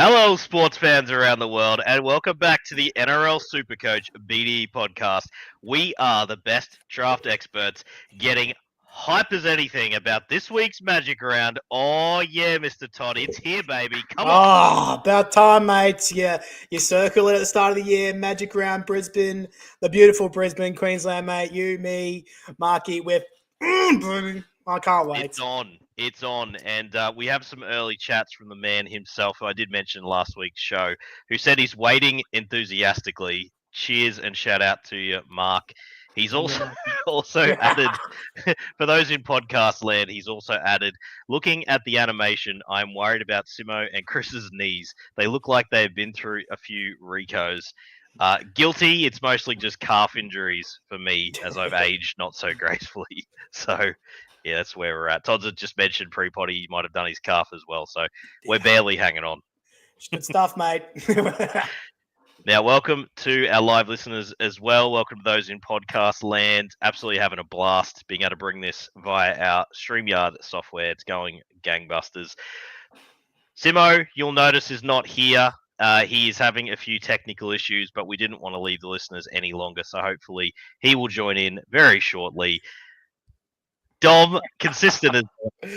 Hello, sports fans around the world, and welcome back to the NRL SuperCoach BDE Podcast. We are the best draft experts getting hype as anything about this week's Magic Round. Oh, yeah, Mr. Todd, it's here, baby. Come on. About time, mates. Yeah, you circle it at the start of the year. Magic Round, Brisbane, the beautiful Brisbane, Queensland, mate. You, me, Marky, with I can't wait. It's on. And we have some early chats from the man himself, who I did mention last week's show, who said he's waiting enthusiastically. Cheers and shout out to you, Mark. He's also added, for those in podcast land, he's also added, looking at the animation, I'm worried about Simo and Chris's knees. They look like they've been through a few Ricos. Guilty, it's mostly just calf injuries for me as I've aged not so gracefully. So, yeah, that's where we're at. Todd's had just mentioned pre-potty, he might have done his calf as well. So we're barely hanging on. Good stuff, mate. Now, welcome to our live listeners as well. Welcome to those in podcast land. Absolutely having a blast being able to bring this via our StreamYard software. It's going gangbusters. Simo, you'll notice, is not here. He is having a few technical issues, but we didn't want to leave the listeners any longer, so hopefully he will join in very shortly. Dom, consistent as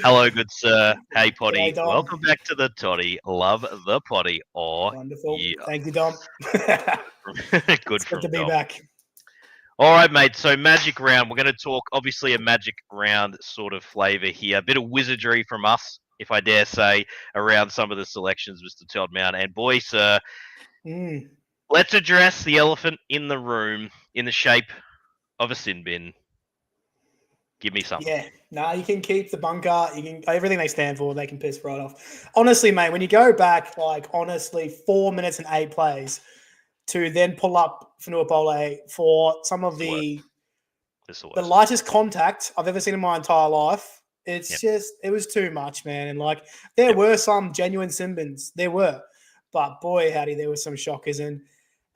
hello, good sir. Hey, Potty. Hey, Dom. Welcome back to the Toddy. Love the Potty. Oh, wonderful. Yeah. Thank you, Dom. Good to be Dom. back. All right, mate. So Magic Round. We're going to talk, obviously, a Magic Round sort of flavour here. A bit of wizardry from us, if I dare say, around some of the selections, Mr. Todd Mount. And boy, sir, let's address the elephant in the room in the shape of a sin bin. Give me something. Yeah, no, you can keep the bunker. You can everything they stand for. They can piss right off. Honestly, mate, when you go back, 4 minutes and 8 plays to then pull up Fanua for some of the lightest contact I've ever seen in my entire life, it's just it was too much, man. And there were some genuine sin bins, there were, but boy, howdy, there were some shockers.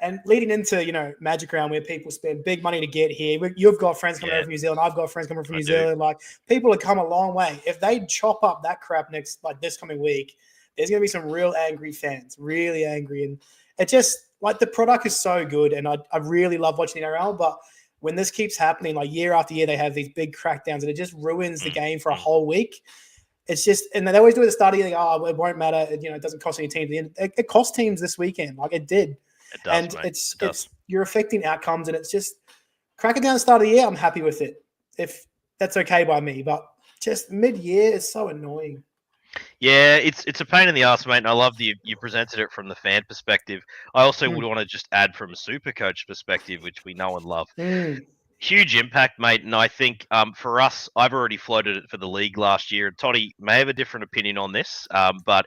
And leading into, Magic Round where people spend big money to get here. You've got friends coming over from New Zealand. I've got friends coming from New Zealand. People have come a long way. If they chop up that crap this coming week, there's going to be some real angry fans, really angry. And it just, the product is so good. And I really love watching the NRL. But when this keeps happening, year after year, they have these big crackdowns and it just ruins the game for a whole week. It's just, and they always do it at the start of the year, it won't matter. It doesn't cost any teams. It cost teams this weekend. It did. It does, and mate. it's you're affecting outcomes, and it's just cracking down the start of the year. I'm happy with it if that's okay by me, but just mid-year is so annoying. Yeah, it's a pain in the ass, mate. And I love that you presented it from the fan perspective. I also would want to just add from a super coach perspective, which we know and love. Huge impact, mate. And I think for us, I've already floated it for the league last year. And Toddy may have a different opinion on this, but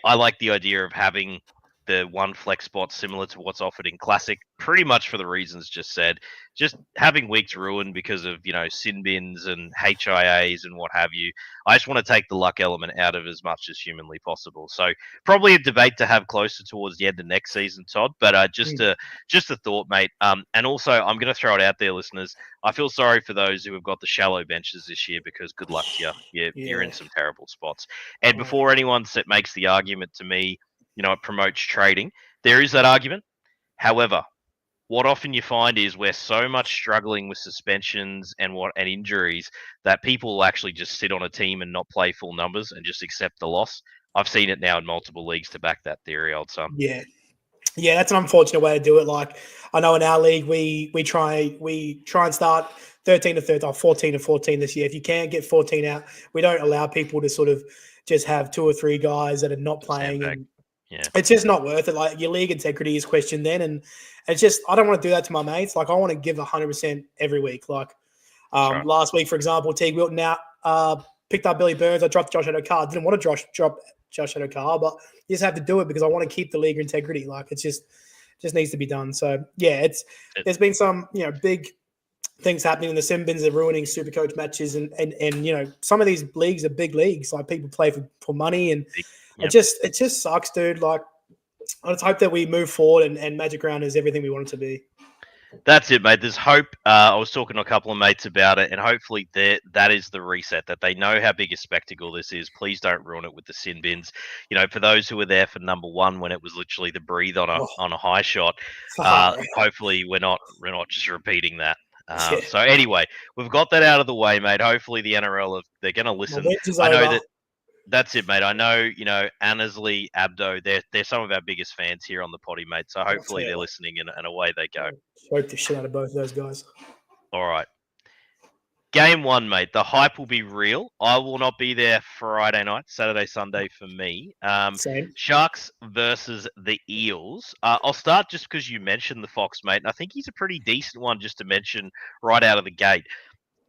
I like the idea of having the one flex spot similar to what's offered in Classic, pretty much for the reasons just said. Just having weeks ruined because of, sin bins and HIAs and what have you. I just want to take the luck element out of as much as humanly possible. So probably a debate to have closer towards the end of next season, Todd. But just a thought, mate. And also, I'm going to throw it out there, listeners. I feel sorry for those who have got the shallow benches this year because good luck to you. You're in some terrible spots. And before anyone makes the argument to me, it promotes trading. There is that argument. However, what often you find is we're so much struggling with suspensions and injuries that people will actually just sit on a team and not play full numbers and just accept the loss. I've seen it now in multiple leagues to back that theory, old son. Yeah, that's an unfortunate way to do it. I know in our league we try and start 13 to 13 or 14 to 14 this year. If you can't get 14 out, we don't allow people to sort of just have 2 or 3 guys that are not playing. And it's just not worth it. Your league integrity is questioned then. And it's just, I don't want to do that to my mates. I want to give 100% every week. Last week, for example, Teague Wilton out, picked up Billy Burns. I dropped Josh Adokar. Didn't want to drop Josh Adokar, but you just have to do it because I want to keep the league integrity. It just needs to be done. So, there's been some, big things happening in the sim bins are ruining super coach matches. And some of these leagues are big leagues. People play for money and it just sucks, dude. I just hope that we move forward and Magic Round is everything we want it to be. That's it, mate. There's hope. I was talking to a couple of mates about it, and hopefully that is the reset, that they know how big a spectacle this is. Please don't ruin it with the sin bins. For those who were there for number one when it was literally the breathe on a high shot, hopefully we're not just repeating that. Yeah. So anyway, we've got that out of the way, mate. Hopefully the NRL, they're going to listen. I know that. That's it, mate. I know, Annesley, Abdo, they're some of our biggest fans here on the potty, mate. So hopefully they're listening and away they go. Hope the shit out of both of those guys. All right. Game one, mate. The hype will be real. I will not be there Friday night, Saturday, Sunday for me. Same. Sharks versus the Eels. I'll start just because you mentioned the Fox, mate. And I think he's a pretty decent one just to mention right out of the gate.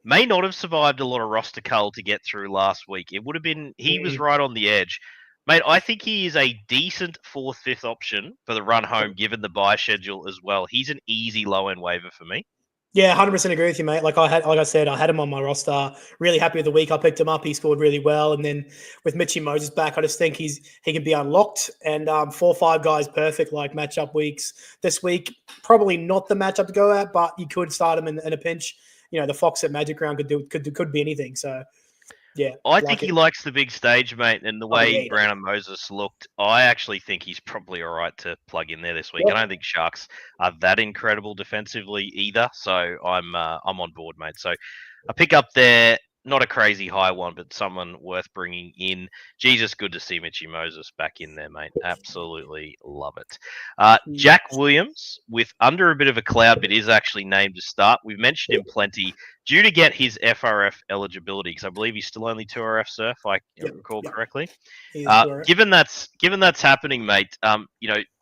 May not have survived a lot of roster cull to get through last week. It would have been, he was right on the edge. Mate, I think he is a decent 4th, 5th option for the run home, given the bye schedule as well. He's an easy low-end waiver for me. Yeah, 100% agree with you, mate. Like I said, I had him on my roster. Really happy with the week. I picked him up. He scored really well. And then with Mitchie Moses back, I just think he can be unlocked. And 4 or 5 guys perfect, like matchup weeks. This week, probably not the matchup to go at, but you could start him in a pinch. The Fox at Magic Round could be anything. So, yeah. I think he likes the big stage, mate, and the way Brown and Moses looked, I actually think he's probably all right to plug in there this week. I don't think Sharks are that incredible defensively either, so I'm on board, mate. So I pick up there. Not a crazy high one, but someone worth bringing in. Jesus, good to see Mitchie Moses back in there, mate. Absolutely love it. Jack Williams, with under a bit of a cloud, but is actually named to start. We've mentioned him plenty. Due to get his FRF eligibility, because I believe he's still only 2RF, sir, if I recall correctly. Given that's happening, mate,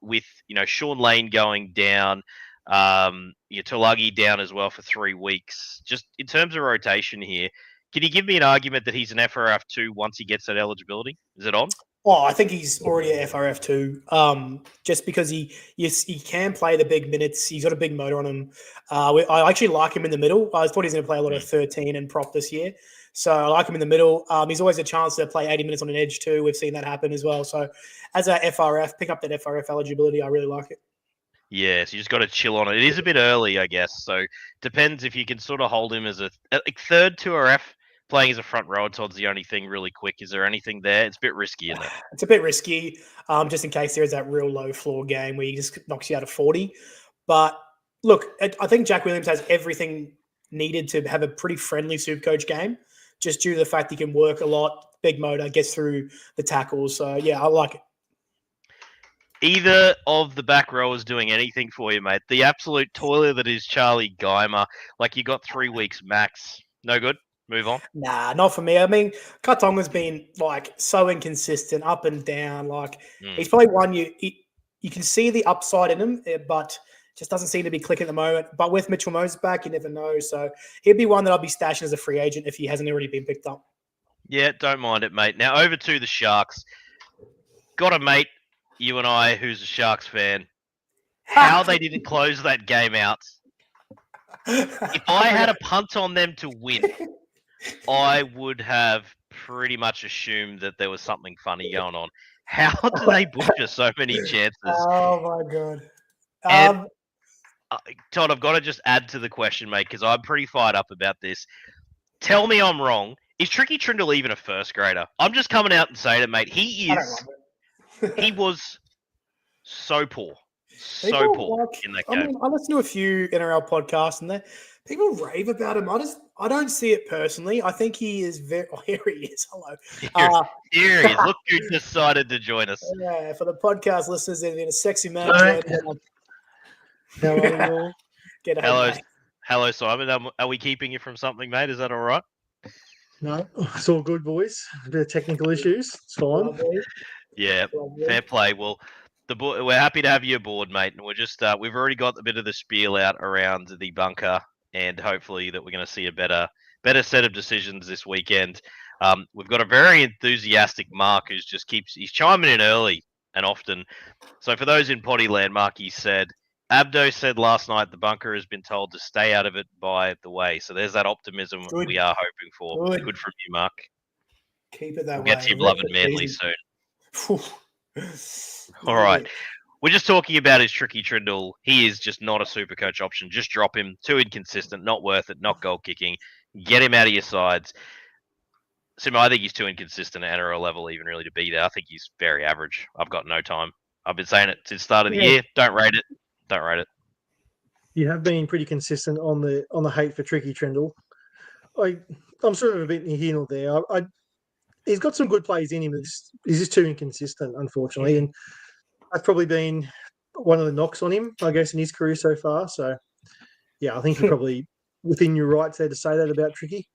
with Sean Lane going down, Tulagi down as well for 3 weeks. Just in terms of rotation here, can you give me an argument that he's an FRF2 once he gets that eligibility? Is it on? Oh, I think he's already a FRF2, just because he can play the big minutes. He's got a big motor on him. I actually like him in the middle. I thought he's going to play a lot of 13 and prop this year. So I like him in the middle. He's always a chance to play 80 minutes on an edge too. We've seen that happen as well. So as a FRF, pick up that FRF eligibility. I really like it. Yeah, so you just got to chill on it. It is a bit early, I guess. So depends if you can sort of hold him as a third 2RF. Playing as a front rower, Todd's the only thing really quick. Is there anything there? It's a bit risky, isn't it? It's a bit risky, just in case there is that real low floor game where he just knocks you out of 40. But look, I think Jack Williams has everything needed to have a pretty friendly SuperCoach game, just due to the fact he can work a lot, big motor, gets through the tackles. So, yeah, I like it. Either of the back rowers doing anything for you, mate? The absolute toiler that is Charlie Geimer. Like, you got 3 weeks max. No good? Move on. Nah, not for me. I mean, Katonga's been so inconsistent, up and down. He's probably one you can see the upside in him, but just doesn't seem to be clicking at the moment. But with Mitchell Moses back, you never know. So he'd be one that I'll be stashing as a free agent if he hasn't already been picked up. Yeah, don't mind it, mate. Now over to the Sharks. Got a mate, you and I, who's a Sharks fan. How they didn't close that game out. If I had a punt on them to win, I would have pretty much assumed that there was something funny going on. How do they butcher so many chances? Oh, my God. And, Todd, I've got to just add to the question, mate, because I'm pretty fired up about this. Tell me I'm wrong. Is Tricky Trindle even a first grader? I'm just coming out and saying it, mate. He was so poor. So poor in that game. I listen to a few NRL podcasts and people rave about him. I don't see it personally. I think he is very. Oh, here he is. Hello. Here he is. Look who decided to join us. Yeah, for the podcast listeners, there's been a sexy man. Hello, Simon. Are we keeping you from something, mate? Is that all right? No, it's all good, boys. A bit of technical issues. It's fine. Yeah, fair play. Well, we're happy to have you aboard, mate. And we're just we've already got a bit of the spiel out around the bunker, and hopefully that we're going to see a better set of decisions this weekend. We've got a very enthusiastic Mark who's he's chiming in early and often. So for those in Pottyland, Marky said, Abdo said last night the bunker has been told to stay out of it by the way. So there's that optimism we are hoping for. Good from you, Mark. Keep it that way. We'll get to your beloved Manly soon. All right. We're just talking about his tricky Trindle. He is just not a super coach option. Just drop him. Too inconsistent. Not worth it. Not goal kicking. Get him out of your sides. Simo, I think he's too inconsistent at NRL level even really to be there. I think he's very average. I've got no time. I've been saying it since the start of the year. Don't rate it. Don't rate it. You have been pretty consistent on the hate for tricky Trindle. I'm sort of a bit here nor there. He's got some good plays in him. He's just too inconsistent, unfortunately, and that's probably been one of the knocks on him, I guess, in his career so far. So, yeah, I think you're probably within your rights there to say that about Tricky.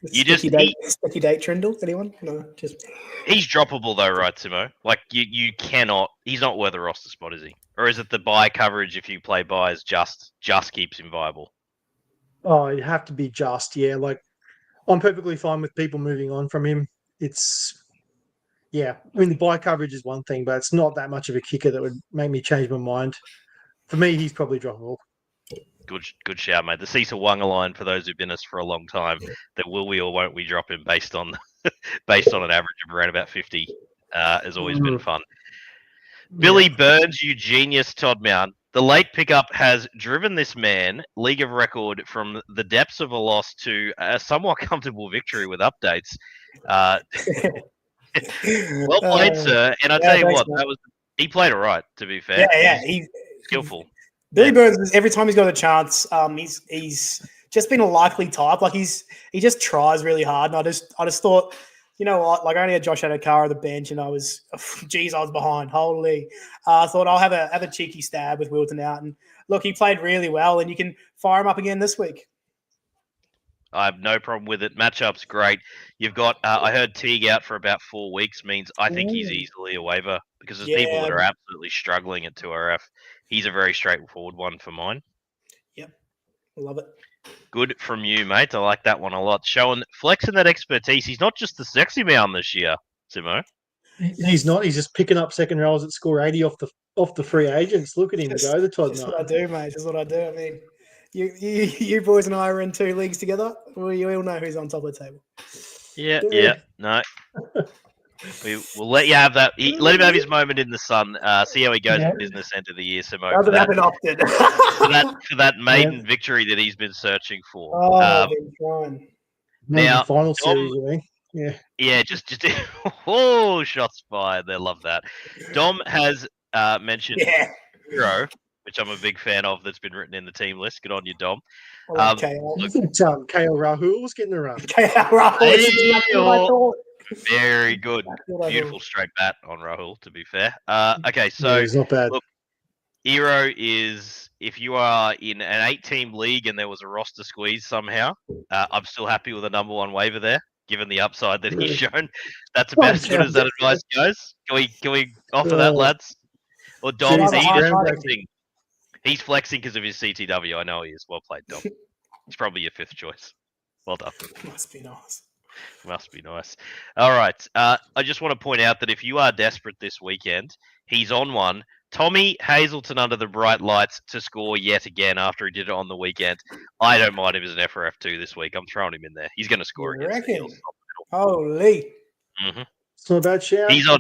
Sticky date Trindle? Anyone? No, just he's droppable though, right, Simo? Like you cannot. He's not worth a roster spot, is he? Or is it the buy coverage if you play buys just keeps him viable? Oh, you have to be just, yeah. Like I'm perfectly fine with people moving on from him. Yeah, I mean the buy coverage is one thing, but it's not that much of a kicker that would make me change my mind. For me, he's probably droppable. Good shout, mate. The Cecil Wanga line, for those who've been us for a long time, that will we or won't we drop him based on an average of around about 50 has always been fun. Billy Burns, you genius, Todd Mount. The late pickup has driven this man, league of record, from the depths of a loss to a somewhat comfortable victory with updates. Well played, sir. And I tell you what, he played all right, to be fair. Yeah, he's skillful. Billy Burns, every time he's got a chance, he's just been a likely type. Like he just tries really hard. And I just thought, you know what? Like I only had Josh Adokar on the bench, and I was behind. Holy! I thought I'll have a cheeky stab with Wilton out, and look, he played really well, and you can fire him up again this week. I have no problem with it. Matchup's great. You've got, I heard Teague out for about 4 weeks means I think he's easily a waiver because there's people that are absolutely struggling at 2RF. He's a very straightforward one for mine. Yep. I love it. Good from you, mate. I like that one a lot. Flexing that expertise. He's not just the sexy man this year, Simo. He's not. He's just picking up second rows at score 80 off the free agents. Look at him go, the Todd. That's what I do, mate. That's what I do. I mean, you boys and I are in 2 leagues together. We all know who's on top of the table. Yeah. No. We'll let you have that. Let him have his moment in the sun. See how he goes in business end of the year, Simo. Doesn't happen often. for that maiden victory that he's been searching for. Oh, been trying. Now, final series, I think. Yeah, just shots fired. They love that. Dom has mentioned Hero, which I'm a big fan of. That's been written in the team list. Good on you, Dom. KL Rahul was getting around. KL Rahul. Very good. Beautiful straight bat on Rahul, to be fair. Okay, so he's not bad. Look, Hero is, if you are in an 8-team league and there was a roster squeeze somehow, I'm still happy with a number 1 waiver there, given the upside that he's shown. That's about as good as that advice goes. Can we offer that, lads? Or Dom, he's flexing because of his CTW. I know he is. Well played, Dom. He's probably your 5th choice. Well done. Must be nice. Must be nice. All right. I just want to point out that if you are desperate this weekend, he's on one. Tommy Hazelton under the bright lights to score yet again after he did it on the weekend. I don't mind him as an FRF2 this week. I'm throwing him in there. He's going to score again. Holy. Mm-hmm. It's not a bad shout. He's on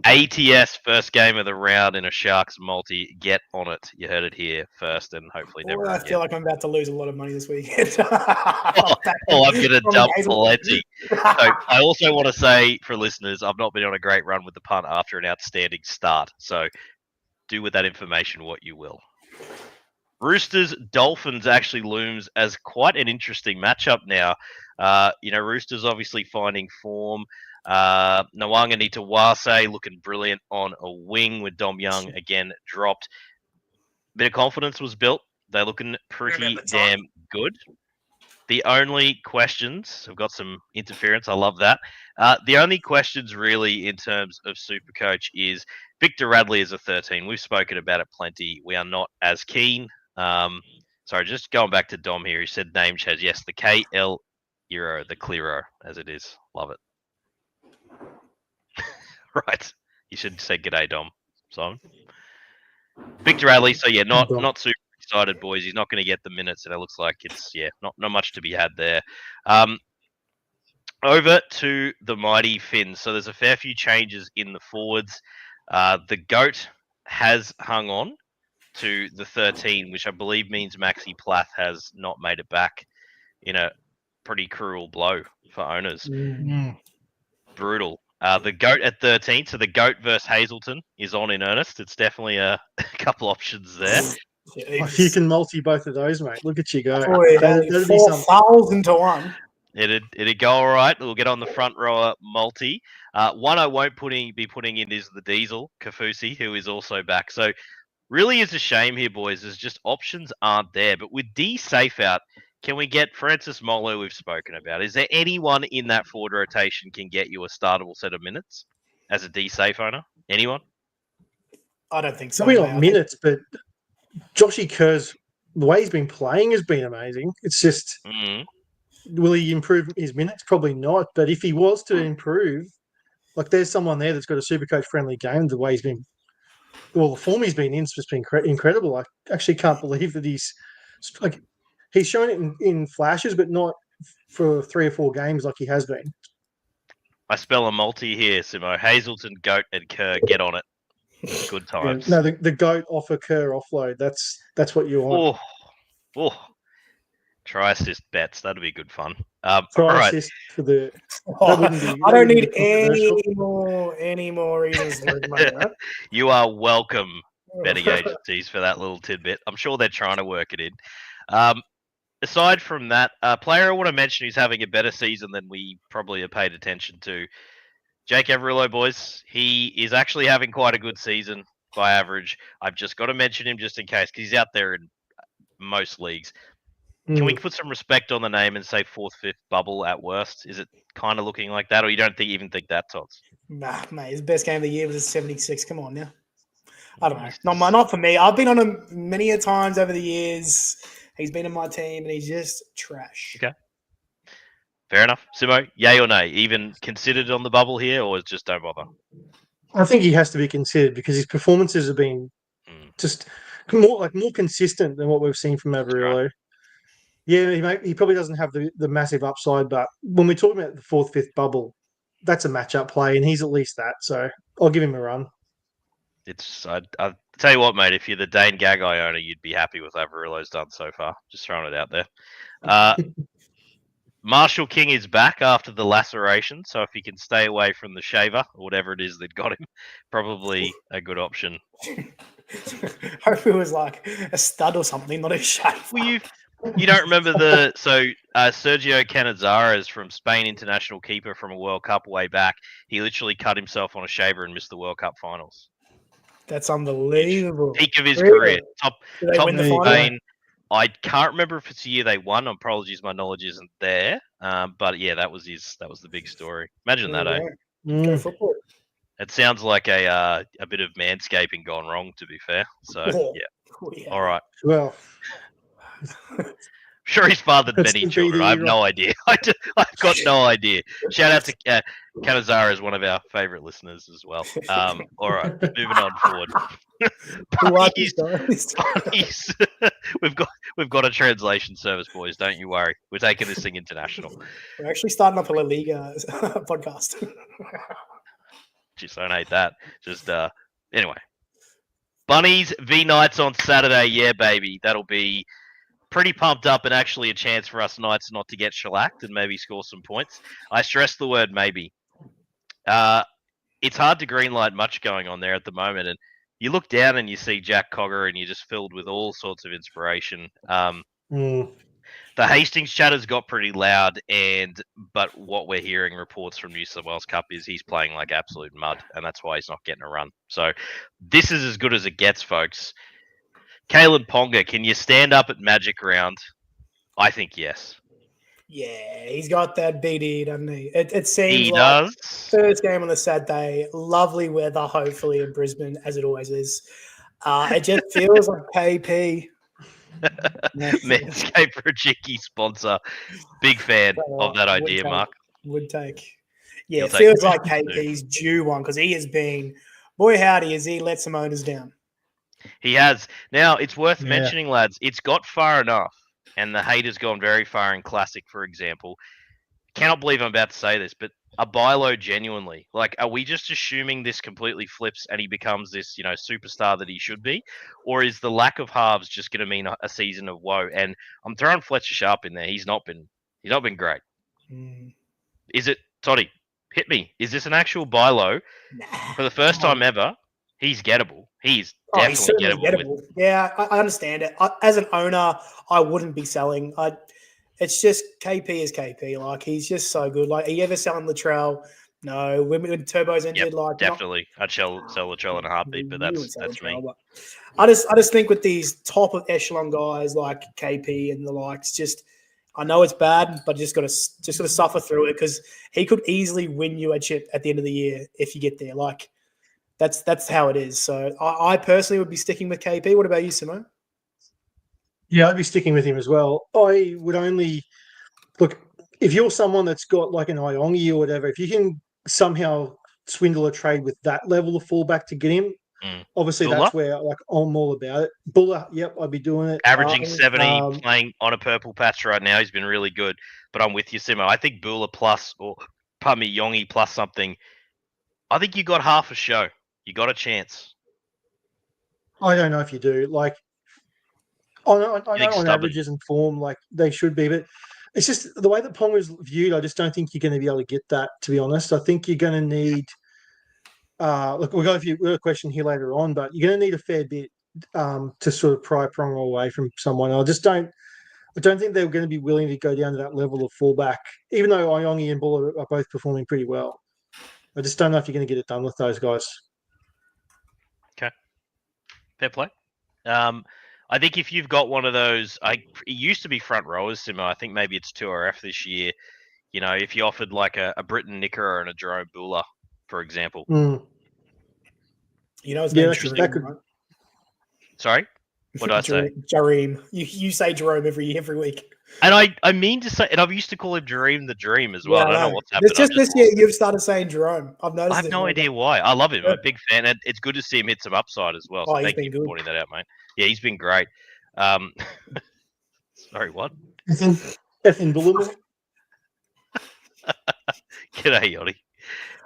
ATS first game of the round in a Sharks multi. Get on it. You heard it here first and hopefully never. I feel like I'm about to lose a lot of money this weekend. I'm going to dump plenty. So I also want to say for listeners, I've not been on a great run with the punt after an outstanding start. So do with that information what you will. Roosters Dolphins actually looms as quite an interesting matchup now. Roosters obviously finding form. Nwanga Nitawase looking brilliant on a wing with Dom Young again dropped. Bit of confidence was built. They're looking pretty damn good. The only questions, I've got some interference. I love that. The only questions really in terms of Supercoach is Victor Radley is a 13. We've spoken about it plenty. We are not as keen. Sorry, just going back to Dom here. He said name change. Yes, the KL Euro, the Clearo, as it is. Love it. Right. You should say g'day, Dom. Simon. Victor Radley, so yeah, not super excited, boys. He's not going to get the minutes, and it looks like it's not much to be had there. Over to the mighty Finns. So there's a fair few changes in the forwards. The GOAT has hung on to the 13, which I believe means Maxi Plath has not made it back in a pretty cruel blow for owners. Brutal. The GOAT at 13, so the GOAT versus Hazleton is on in earnest. It's definitely a couple options there. If you can multi both of those, mate, look at you go. Boy, That'd be something. 4,000 to 1. It'd go all right. We'll get on the front rower multi. One I won't be putting in is the Diesel, Kafusi, who is also back. So really is a shame here, boys. There's just options aren't there. But with D safe out, can we get Francis Molo we've spoken about? Is there anyone in that forward rotation can get you a startable set of minutes as a D safe owner? Anyone? I don't think so. Probably not minutes, but Joshy Kerr's, the way he's been playing has been amazing. It's just, will he improve his minutes? Probably not. But if he was to improve, like there's someone there that's got a SuperCoach friendly game, the way he's been, well, the form he's been in has just been incredible. I actually can't believe that he's shown it in flashes, but not for 3 or 4 games like he has been. I spell a multi here, Simo. Hazleton, Goat, and Kerr. Get on it. Good times. Yeah, no, the GOAT offer Kerr offload. That's what you want. Try assist bets. That'd be good fun. Try assist for the. I don't need any more reasons to like that. You are welcome, betting agencies, for that little tidbit. I'm sure they're trying to work it in. Aside from that, a player I want to mention who's having a better season than we probably have paid attention to, Jake Averillo, boys. He is actually having quite a good season by average. I've just got to mention him just in case, because he's out there in most leagues. Can we put some respect on the name and say 4th, 5th bubble at worst? Is it kind of looking like that, or you don't even think that, Tots? Nah, mate. His best game of the year was a 76. Come on now. I don't know. Not for me. I've been on him many a times over the years. He's been in my team, and he's just trash. Okay. Fair enough. Simo, yay or nay? Even considered on the bubble here, or just don't bother? I think he has to be considered because his performances have been just more consistent than what we've seen from Averillo. Right. Yeah, he probably doesn't have the massive upside, but when we're talking about the 4th, 5th bubble, that's a matchup play, and he's at least that. So I'll give him a run. I'll tell you what, mate, if you're the Dane Gagai owner, you'd be happy with Averillo's done so far. Just throwing it out there. Marshall King is back after the laceration, so if he can stay away from the shaver or whatever it is that got him, probably a good option. Hope it was like a stud or something, not a shaver. Well, you don't remember Sergio Canizares from Spain, international keeper from a World Cup way back. He literally cut himself on a shaver and missed the World Cup finals. That's unbelievable. Peak of his career. Top in of Spain. I can't remember if it's the year they won. Apologies, my knowledge isn't there. But yeah, that was the big story. Imagine that, eh? Go football. It sounds like a bit of manscaping gone wrong, to be fair. So yeah. All right. Well, sure, he's fathered many children. I have no idea. I've got no idea. Shout out to Canizares, one of our favourite listeners as well. All right, moving on forward. Bunnies. We've got a translation service, boys. Don't you worry. We're taking this thing international. We're actually starting up a La Liga podcast. Just don't hate that. Just anyway. Bunnies v Knights on Saturday. Yeah, baby. That'll be pretty pumped up and actually a chance for us Knights not to get shellacked and maybe score some points. I stress the word maybe. It's hard to greenlight much going on there at the moment. And you look down and you see Jack Cogger and you're just filled with all sorts of inspiration. The Hastings chatter's got pretty loud, but what we're hearing reports from New South Wales Cup is he's playing like absolute mud, and that's why he's not getting a run. So this is as good as it gets, folks. Kalen Ponga, can you stand up at Magic Round? I think yes. Yeah, he's got that BDE, doesn't he? It seems he like does. First game on the Saturday, lovely weather, hopefully, in Brisbane, as it always is. It just feels like KP. Manscaped for a cheeky sponsor. Big fan of that idea, Mark. Would take. Yeah, it feels like KP's due one because he has been, boy howdy, has he let some owners down. He has. Now, it's worth mentioning, lads, it's got far enough, and the hate has gone very far in Classic, for example. cannot believe I'm about to say this, but a buy low genuinely. Like, are we just assuming this completely flips and he becomes this, superstar that he should be? Or is the lack of halves just going to mean a season of woe? And I'm throwing Fletcher Sharp in there. He's not been great. Is it, Toddy, hit me. Is this an actual buy low? For the first time ever, he's gettable. He's definitely gettable. Yeah, I understand it. As an owner, I wouldn't be selling. It's just KP is KP. Like, he's just so good. Like, are you ever selling Latrell? No. When Turbo's injured, definitely. I'd sell Latrell in a heartbeat, but that's me. But I just think with these top of echelon guys like KP and the likes, just I know it's bad, but just gotta suffer through it, because he could easily win you a chip at the end of the year if you get there. Like, that's how it is. So I personally would be sticking with KP. What about you, Simo? Yeah, I'd be sticking with him as well. I would only look if you're someone that's got like an Iongi or whatever. If you can somehow swindle a trade with that level of fullback to get him, obviously Buller? That's where I'm all about it. Buller, yep, I'd be doing it. Averaging 70, playing on a purple patch right now. He's been really good. But I'm with you, Simo. I think Buller plus, or pardon me, Yongi plus something. I think you got half a show. You got a chance. I don't know if you do. Like, I know on averages and form, like they should be, but it's just the way that Ponga's viewed. I just don't think you're going to be able to get that. To be honest, I think you're going to need. Look, we've got a question here later on, but you're going to need a fair bit to sort of pry Ponga away from someone. I don't think they're going to be willing to go down to that level of fullback, even though Iongi and Buller are both performing pretty well. I just don't know if you're going to get it done with those guys. Okay, fair play. I think if you've got one of those, it used to be front rowers, Simo. I think maybe it's 2RF this year. If you offered like a Britton Nicker and a Jerome Buller, for example. His name's Jerome, right? Sorry? What did I say? Jerome. You say Jerome every week. And I mean to say, and I've used to call him Dream the Dream as well. I don't know what's happened. It's just this year you've started saying Jerome. I've noticed. I have no idea why. I love him. I'm a big fan, and it's good to see him hit some upside as well. So thank you for pointing that out, mate. Yeah, he's been great. Sorry, what? Effing Bullimore. G'day, Yachty.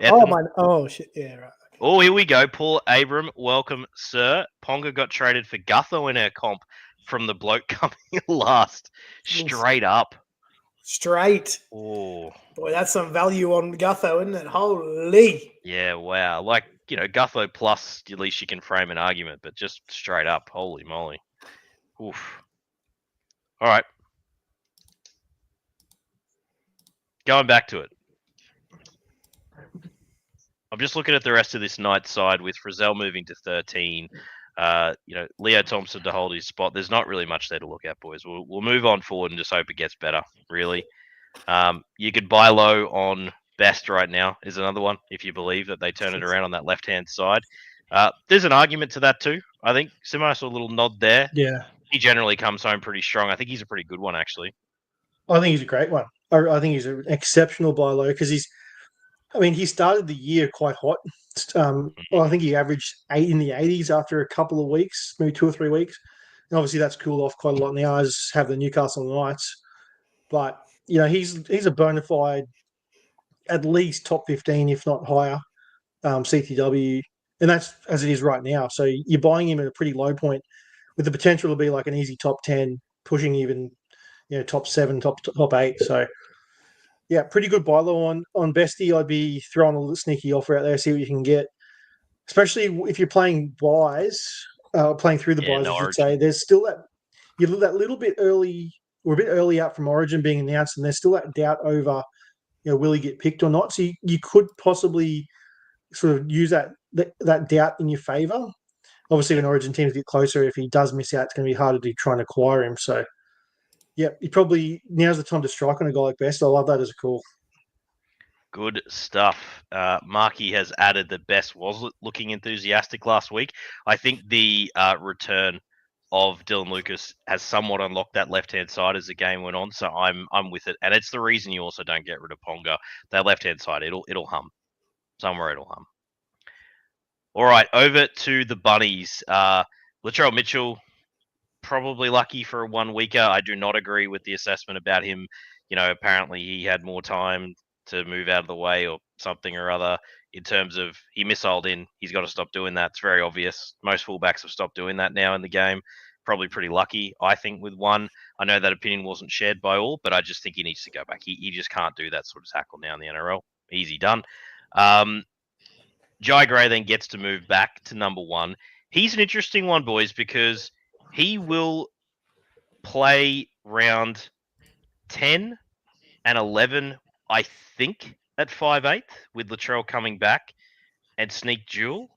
Oh, man. Oh, shit. Yeah, right. Oh, here we go. Paul Abram, welcome, sir. Ponga got traded for Gutho in our comp from the bloke coming last. Straight up. Straight. Oh. Boy, that's some value on Gutho, isn't it? Holy. Yeah, wow. Like, Gutho plus, at least you can frame an argument, but just straight up. Holy moly. Oof. All right. Going back to it. I'm just looking at the rest of this night's side with Frizzell moving to 13. Leo Thompson to hold his spot. There's not really much there to look at, boys. We'll move on forward and just hope it gets better, really. You could buy low on Best right now is another one, if you believe that they turn it around on that left-hand side. There's an argument to that too. I think Simo saw a little nod there. Yeah. He generally comes home pretty strong. I think he's a pretty good one, actually. I think he's a great one. I think he's an exceptional buy low because he started the year quite hot. I think he averaged 8 in the 80s after a couple of weeks, maybe 2 or 3 weeks. And obviously that's cooled off quite a lot now, as have the Newcastle Knights. But, he's a bona fide, at least top 15, if not higher, CTW. And that's as it is right now. So you're buying him at a pretty low point with the potential to be like an easy top 10, pushing even, top 7, top 8. So, yeah, pretty good buy low on Bestie. I'd be throwing a little sneaky offer out there, see what you can get. Especially if you're playing buys, playing through the buys, I should say. There's still that little bit early, or a bit early out from Origin being announced, and there's still that doubt over, will he get picked or not? So you could possibly sort of use that doubt in your favour. Obviously, when Origin teams get closer, if he does miss out, it's going to be harder to try and acquire him. So, yeah, now's the time to strike on a guy like Best. I love that as a call. Good stuff. Marky has added that Best was looking enthusiastic last week. I think the return of Dylan Lucas has somewhat unlocked that left-hand side as the game went on, so I'm with it. And it's the reason you also don't get rid of Ponga. That left-hand side, it'll hum. Somewhere it'll hum. All right, over to the Bunnies. Latrell Mitchell, probably lucky for a 1 weeker. I do not agree with the assessment about him, apparently he had more time to move out of the way or something or other in terms of he missiled in. He's got to stop doing that. It's very obvious. Most fullbacks have stopped doing that now in the game. Probably pretty lucky, I think, with one. I know that opinion wasn't shared by all, but I just think he needs to go back. He just can't do that sort of tackle now in the NRL. Easy done. Jai Gray then gets to move back to number one. He's an interesting one, boys, because he will play round 10 and 11, I think, at 5'8", with Latrell coming back and sneak duel.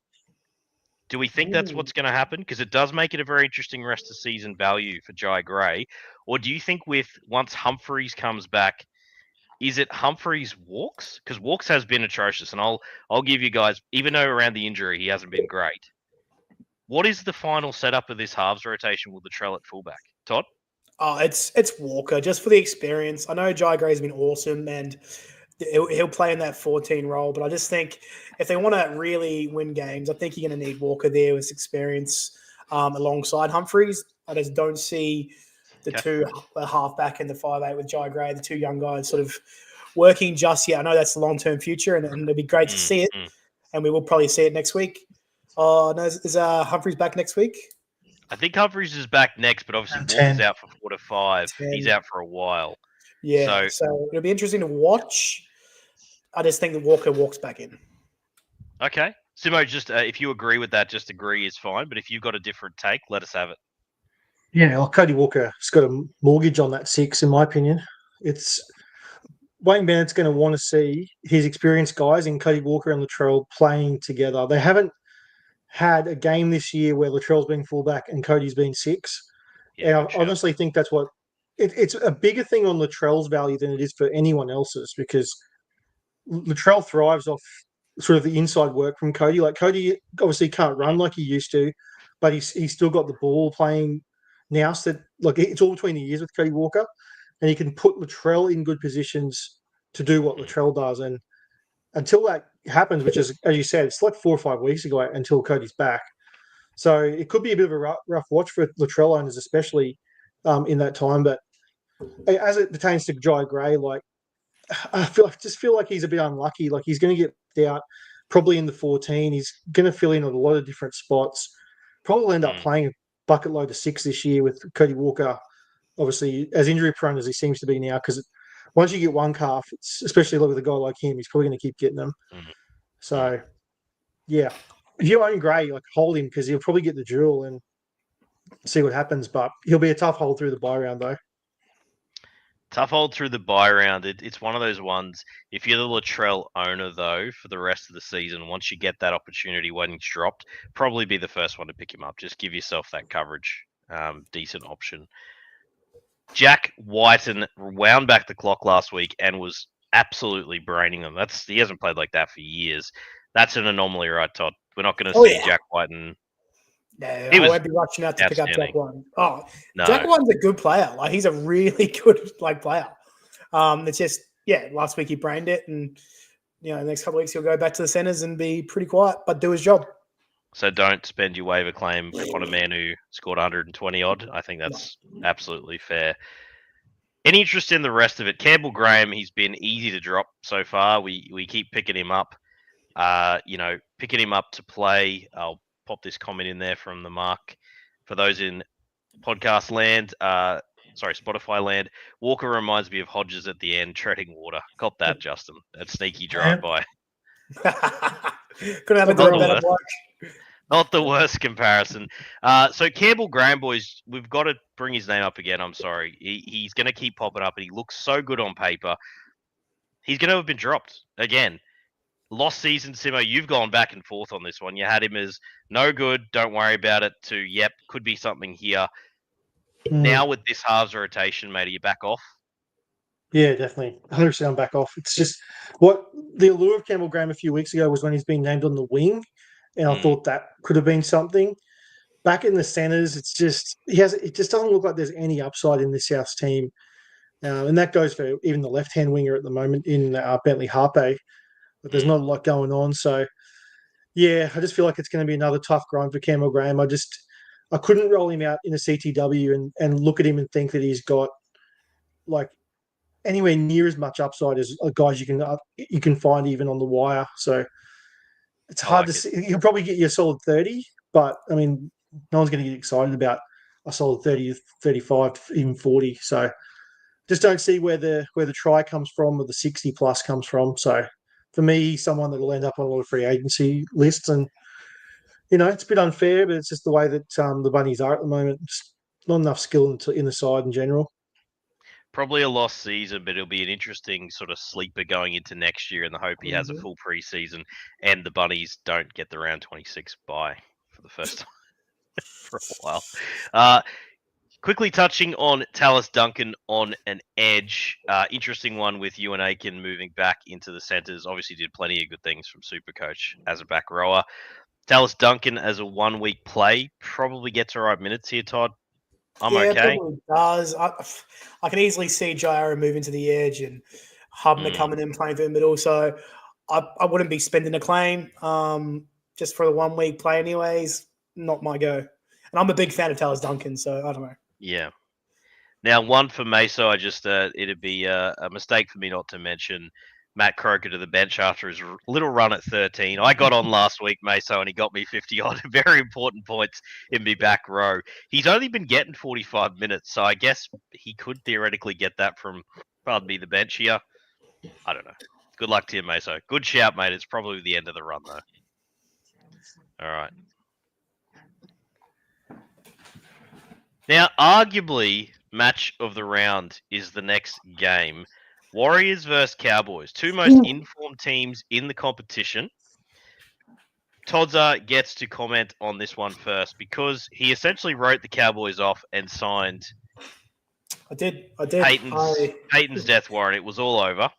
Do we think that's what's going to happen? Because it does make it a very interesting rest of season value for Jai Gray. Or do you think once Humphreys comes back, is it Humphreys Walks? Because Walks has been atrocious, and I'll give you guys, even though around the injury he hasn't been great. What is the final setup of this halves rotation with Latrell at fullback? Todd? Oh, it's Walker, just for the experience. I know Jai Gray's been awesome, and he'll play in that 14 role, but I just think if they want to really win games, I think you're going to need Walker there with experience alongside Humphreys. I just don't see the two halfback and the 5'8" with Jai Gray, the two young guys sort of working just yet. I know that's the long-term future, and it'll be great to see it, and we will probably see it next week. No, is Humphreys back next week? I think Humphreys is back next, but obviously Walker's out for 4 to 5. 10. He's out for a while. Yeah, so it'll be interesting to watch. I just think that Walker walks back in. Okay. Simo, just if you agree with that, just agree is fine. But if you've got a different take, let us have it. Yeah, well, Cody Walker's got a mortgage on that 6, in my opinion. It's Wayne Bennett's going to want to see his experienced guys in Cody Walker and Latrell playing together. They haven't had a game this year where Latrell's been fullback and Cody's been 6. Yeah, and I honestly think that's what it's a bigger thing on Latrell's value than it is for anyone else's, because Latrell thrives off sort of the inside work from Cody. Like, Cody obviously can't run like he used to, but he's still got the ball playing now. So like, it's all between the ears with Cody Walker, and he can put Latrell in good positions to do what Latrell does. And until that happens, which is, as you said, it's like 4 or 5 weeks ago until Cody's back. So it could be a bit of a rough watch for Latrell owners, especially in that time. But as it pertains to Jai Gray, like, I just feel like he's a bit unlucky. Like, he's going to get out probably in the 14. He's going to fill in a lot of different spots. Probably end up playing a bucket load of 6 this year with Cody Walker, obviously, as injury prone as he seems to be now. Because once you get one calf, especially with a guy like him, he's probably going to keep getting them. So, yeah. If you own Gray, like, hold him, because he'll probably get the duel and see what happens. But he'll be a tough hold through the bye round, though. Tough hold through the bye round. It's one of those ones, if you're the Latrell owner, though, for the rest of the season, once you get that opportunity when he's dropped, probably be the first one to pick him up. Just give yourself that coverage. Decent option. Jack Whiten wound back the clock last week and was absolutely braining them. He hasn't played like that for years. That's an anomaly, right, Todd? We're not going to see Jack Whiten. No, I won't be rushing out to pick up Jack Whiten. Oh, no. Jack Whiten's a good player. Like, he's a really good player. It's just, last week he brained it, and the next couple of weeks he'll go back to the centres and be pretty quiet, but do his job. So don't spend your waiver claim on a man who scored 120 odd. I think that's absolutely fair. Any interest in the rest of it? Campbell Graham, he's been easy to drop so far. We keep picking him up. Picking him up to play. I'll pop this comment in there from the Mark. For those in podcast land, Spotify land, Walker reminds me of Hodges at the end, treading water. Cop that, Justin. That sneaky drive-by. Couldn't have a better bloke. Not the worst comparison. So Campbell Graham, boys, we've got to bring his name up again. I'm sorry. He's going to keep popping up, and he looks so good on paper. He's going to have been dropped again. Lost season, Simo, you've gone back and forth on this one. You had him as no good, don't worry about it, to yep, could be something here. Now with this halves rotation, mate, are you back off? Yeah, definitely. 100% I'm back off. It's just what the allure of Campbell Graham a few weeks ago was when he's been named on the wing, and I thought that could have been something. Back in the centres, it just doesn't look like there's any upside in this Souths team. And that goes for even the left-hand winger at the moment in Bentley Harpe. But there's not a lot going on. So, yeah, I just feel like it's going to be another tough grind for Campbell Graham. I couldn't roll him out in a CTW and look at him and think that he's got, like, anywhere near as much upside as guys you can find even on the wire. So it's hard to see. You can probably get your solid 30, but I mean, no one's going to get excited about a solid 30, 35, even 40. So just don't see where the try comes from or the 60 plus comes from. So for me, someone that will end up on a lot of free agency lists, and it's a bit unfair, but it's just the way that the Bunnies are at the moment. Just not enough skill in the side in general. Probably a lost season, but it'll be an interesting sort of sleeper going into next year, and the hope he has a full preseason and the Bunnies don't get the round 26 bye for the first time for a while. Quickly touching on Tallis Duncan on an edge. Interesting one with Ewan Aiken moving back into the centres. Obviously did plenty of good things from Supercoach as a back rower. Tallis Duncan as a 1 week play probably gets all right minutes here, Todd. I'm okay. Probably does. I can easily see Jaira moving to the edge and Hubner coming in playing through the middle. So I wouldn't be spending a claim just for the 1 week play anyways. Not my go. And I'm a big fan of Tallis Duncan, so I don't know. Yeah. Now, one for Meso, it'd be a mistake for me not to mention Matt Croker to the bench after his little run at 13. I got on last week, Meso, and he got me 50-odd very important points in my back row. He's only been getting 45 minutes, so I guess he could theoretically get that from, pardon me, the bench here. I don't know. Good luck to you, Meso. Good shout, mate. It's probably the end of the run, though. All right. Now, arguably, match of the round is the next game. Warriors versus Cowboys, two most informed teams in the competition. Todza gets to comment on this one first because he essentially wrote the Cowboys off and signed I did. Peyton's death warrant. It was all over.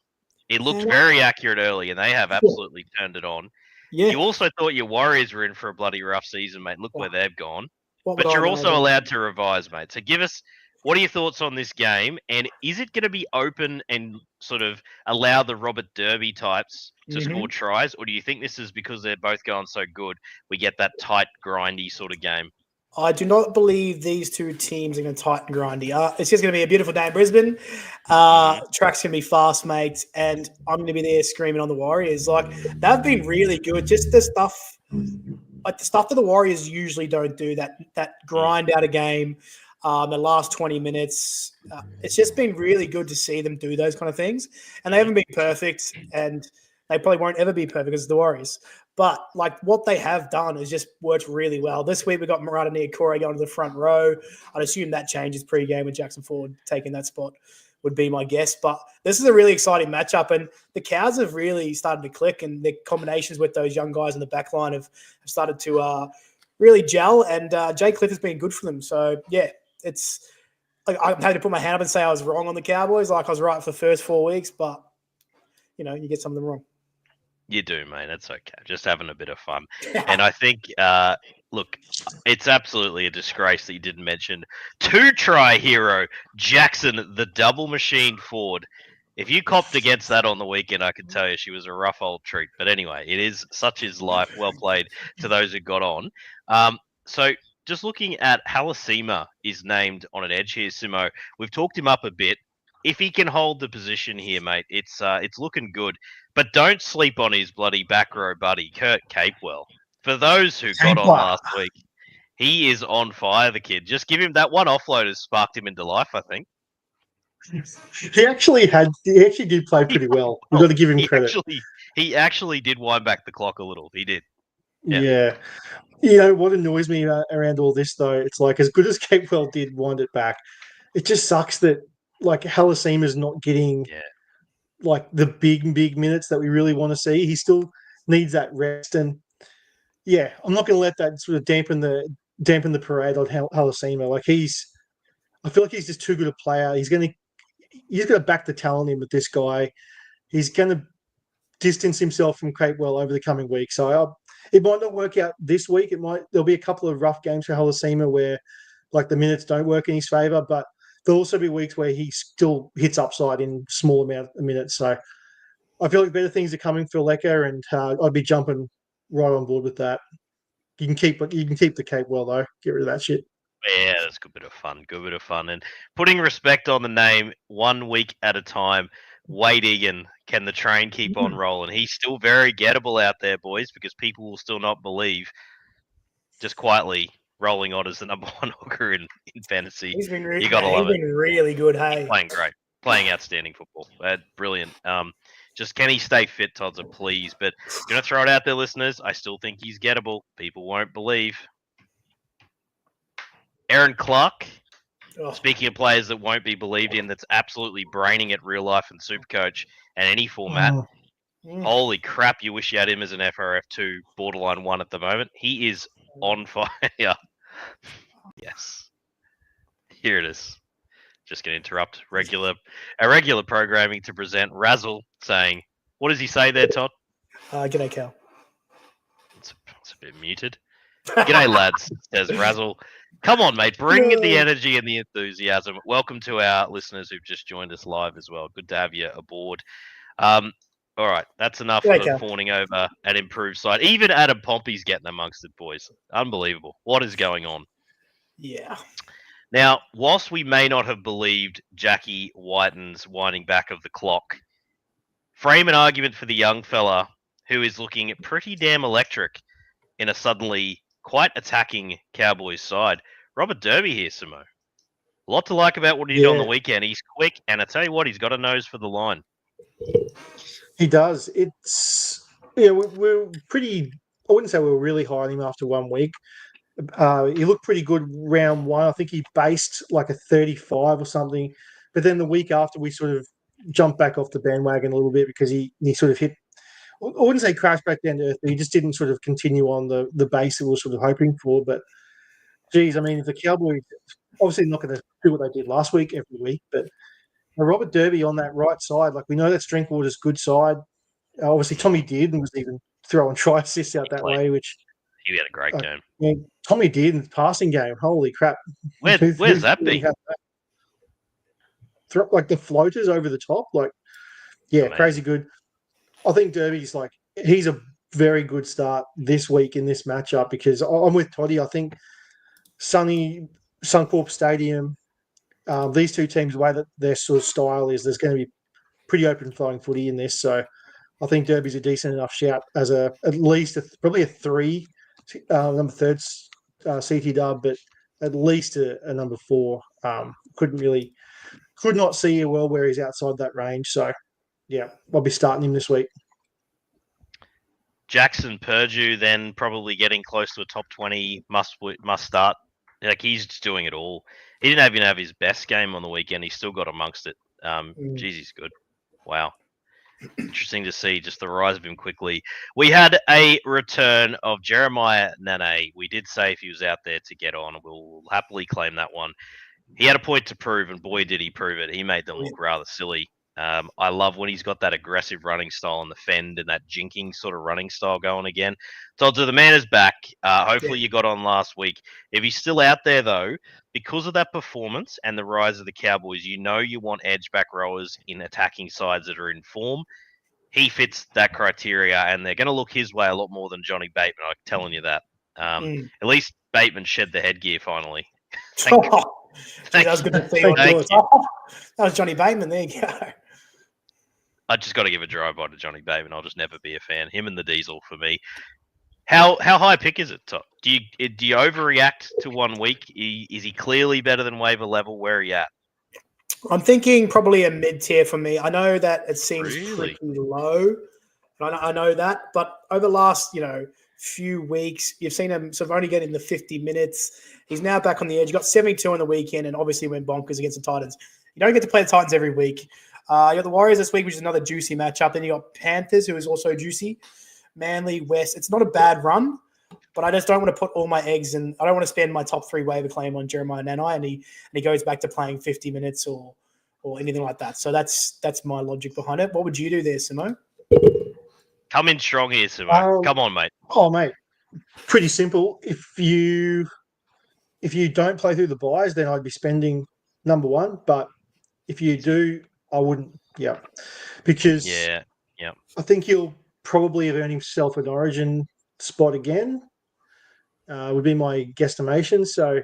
It looked very accurate early, and they have absolutely turned it on. Yeah. You also thought your Warriors were in for a bloody rough season, mate. Look where they've gone. But you're also allowed to revise, mate. So give us, what are your thoughts on this game? And is it going to be open and sort of allow the Robert Derby types to score tries? Or do you think this is because they're both going so good, we get that tight, grindy sort of game? I do not believe these two teams are going to tight and grindy. It's just going to be a beautiful day in Brisbane. Track's going to be fast, mate. And I'm going to be there screaming on the Warriors. Like, they've been really good. Just the stuff... Like the stuff that the Warriors usually don't do, that grind out a game, the last 20 minutes. It's just been really good to see them do those kind of things. And they haven't been perfect, and they probably won't ever be perfect because it's the Warriors. But like what they have done has just worked really well. This week we got Murata Niokore going to the front row. I'd assume that changes pre-game with Jackson Ford taking that spot, would be my guess. But this is a really exciting matchup, and the Cows have really started to click, and the combinations with those young guys in the back line have started to really gel, and Jay Cliff has been good for them. So, yeah, it's like I'm happy to put my hand up and say I was wrong on the Cowboys. Like I was right for the first 4 weeks, but, you get some of them wrong. You do, mate. That's okay. Just having a bit of fun. And I think, look, it's absolutely a disgrace that you didn't mention two-try hero, Jackson, the double machine Ford. If you copped against that on the weekend, I can tell you she was a rough old treat. But anyway, it is such is life. Well played to those who got on. So just looking at Halasima is named on an edge here, Simo. We've talked him up a bit. If he can hold the position here, mate, it's looking good. But don't sleep on his bloody back row buddy, Kurt Capewell. For those who got on last week, he is on fire, the kid. Just give him that one offload has sparked him into life, I think. He actually did play pretty well. We've got to give him credit. He actually did wind back the clock a little. He did. Yeah. What annoys me around all this, though, it's like as good as Capewell did wind it back, it just sucks that like Halasima's not getting like the big minutes that we really want to see. He still needs that rest, and I'm not going to let that sort of dampen the parade on Halasima. Like I feel like he's just too good a player. He's going to back the talent in with this guy. He's going to distance himself from Capewell over the coming weeks. So it might not work out this week. There'll be a couple of rough games for Halasima where like the minutes don't work in his favour, but there'll also be weeks where he still hits upside in small amount of minutes. So I feel like better things are coming for Lecker, and I'd be jumping right on board with that. You can keep the Capewell though. Get rid of that shit. Yeah, that's a good bit of fun. Good bit of fun. And putting respect on the name 1 week at a time, Wade Egan, can the train keep on rolling? He's still very gettable out there, boys, because people will still not believe just quietly rolling on as the number 1 hooker in fantasy. He's been You got to love it. Really good, hey? He's playing great. Playing outstanding football. Brilliant. Just can he stay fit, Todds, please? But going to throw it out there, listeners. I still think he's gettable. People won't believe. Aaron Clark, speaking of players that won't be believed in, that's absolutely braining it real life and Supercoach and any format. Holy crap, you wish you had him as an FRF2 borderline 1 at the moment. He is on fire. Yes. Here it is. Just going to interrupt our regular programming to present Razzle saying, what does he say there, Todd? G'day, Cal. It's a bit muted. G'day, lads, says Razzle. Come on, mate. Bring the energy and the enthusiasm. Welcome to our listeners who've just joined us live as well. Good to have you aboard. All right, that's enough of fawning over an improved side. Even Adam Pompey's getting amongst it, boys. Unbelievable. What is going on? Yeah. Now, whilst we may not have believed Jackie Whiten's winding back of the clock, frame an argument for the young fella who is looking pretty damn electric in a suddenly quite attacking Cowboys side. Robert Derby here, Simo. A lot to like about what he did on the weekend. He's quick, and I tell you what, he's got a nose for the line. He does. It's we're pretty. I wouldn't say we were really high on him after 1 week. He looked pretty good round 1. I think he based like a 35 or something. But then the week after, we sort of jumped back off the bandwagon a little bit because he sort of hit. I wouldn't say crashed back down to earth, but he just didn't sort of continue on the base that we were sort of hoping for. But, geez, I mean, if the Cowboys obviously not going to do what they did last week every week, but Robert Derby on that right side, like we know that's Drinkwater's good side. Obviously, Tommy did and was even throwing try assists out that way, which he had a great game. Yeah, Tommy did in the passing game. Holy crap! Where's that been? Like the floaters over the top, like crazy good. I think Derby's he's a very good start this week in this matchup because I'm with Toddy. I think Suncorp Stadium, these two teams, the way that their sort of style is, there's going to be pretty open flowing footy in this. So I think Derby's a decent enough shout as at least probably a 3, number 3rd CT dub, but at least a number 4. Could not see a world where he's outside that range. So, yeah, I'll be starting him this week. Jackson Purdue then probably getting close to a top 20 must start. Like he's just doing it all. He didn't even have his best game on the weekend. He still got amongst it. Geez, he's good. Wow. Interesting to see just the rise of him quickly. We had a return of Jeremiah Nane. We did say if he was out there to get on, we'll happily claim that one. He had a point to prove, and boy, did he prove it. He made them look rather silly. I love when he's got that aggressive running style on the fend and that jinking sort of running style going again. So the man is back. Hopefully you got on last week. If he's still out there, though, because of that performance and the rise of the Cowboys, you want edge back rowers in attacking sides that are in form. He fits that criteria, and they're going to look his way a lot more than Johnny Bateman. I'm telling you that. At least Bateman shed the headgear finally. That was good to see. That was Johnny Bateman. There you go. I just got to give a drive-by to Johnny Bateman. I'll just never be a fan. Him and the Diesel for me. How high pick is it, Todd? Do you overreact to 1 week? Is he clearly better than waiver level? Where are you at? I'm thinking probably a mid-tier for me. I know that it seems pretty low. I know that. But over the last, few weeks, you've seen him sort of only get in the 50 minutes. He's now back on the edge. He got 72 on the weekend and obviously went bonkers against the Titans. You don't get to play the Titans every week. You got the Warriors this week, which is another juicy matchup. Then you got Panthers, who is also juicy. Manly, West. It's not a bad run, but I just don't want to put all my eggs in. I don't want to spend my top 3 waiver claim on Jeremiah Nane, and he goes back to playing 50 minutes or anything like that. So that's my logic behind it. What would you do there, Simo? Come in strong here, Simo. Come on, mate. Oh, mate. Pretty simple. If you don't play through the buys, then I'd be spending number 1. But if you do, I wouldn't. Yeah, because I think he'll probably have earned himself an Origin spot again. would be my guesstimation. So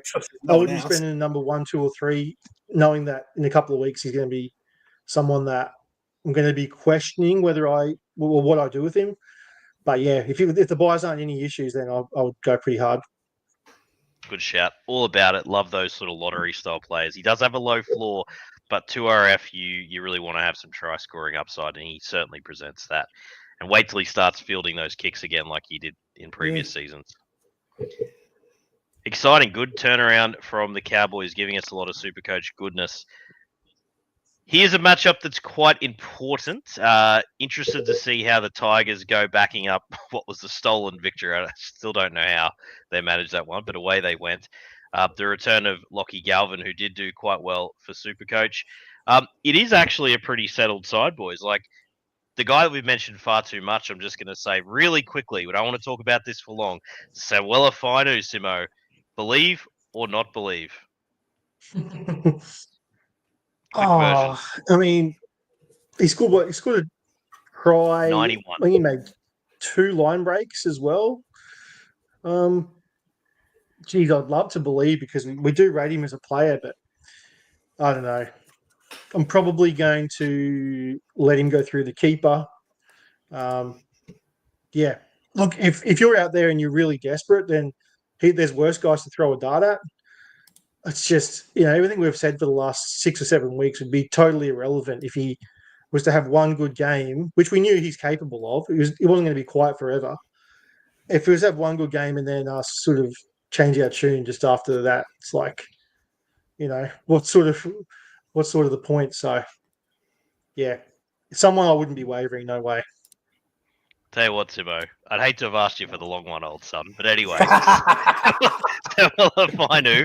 I wouldn't be spending a number 1, 2, or 3, knowing that in a couple of weeks he's going to be someone that I'm going to be questioning what I do with him. But yeah, if the buys aren't any issues, then I would go pretty hard. Good shout. All about it. Love those sort of lottery style players. He does have a low floor, but 2RF, you really want to have some try scoring upside, and he certainly presents that. And wait till he starts fielding those kicks again like he did in previous seasons. Exciting, good turnaround from the Cowboys, giving us a lot of Supercoach goodness. Here's a matchup that's quite important. Interested to see how the Tigers go backing up what was the stolen victory. I still don't know how they managed that one, but away they went. The return of Lockie Galvin, who did do quite well for Supercoach. It is actually a pretty settled side, boys. Like, the guy that we've mentioned far too much, I'm just going to say really quickly, we don't want to talk about this for long. Sawela Fainu, Simo, believe or not believe? I mean, he scored a try. 91. I think he made 2 line breaks as well. Geez, I'd love to believe because we do rate him as a player, but I don't know. I'm probably going to let him go through the keeper. Yeah. Look, if you're out there and you're really desperate, then there's worse guys to throw a dart at. It's just, everything we've said for the last 6 or 7 weeks would be totally irrelevant if he was to have one good game, which we knew he's capable of. It wasn't going to be quiet forever. If he was to have one good game and then us sort of change our tune just after that, it's like, what's sort of the point? So, yeah, someone I wouldn't be wavering, no way. Tell you what, Simo, I'd hate to have asked you for the long one, old son, but anyway, Fainu.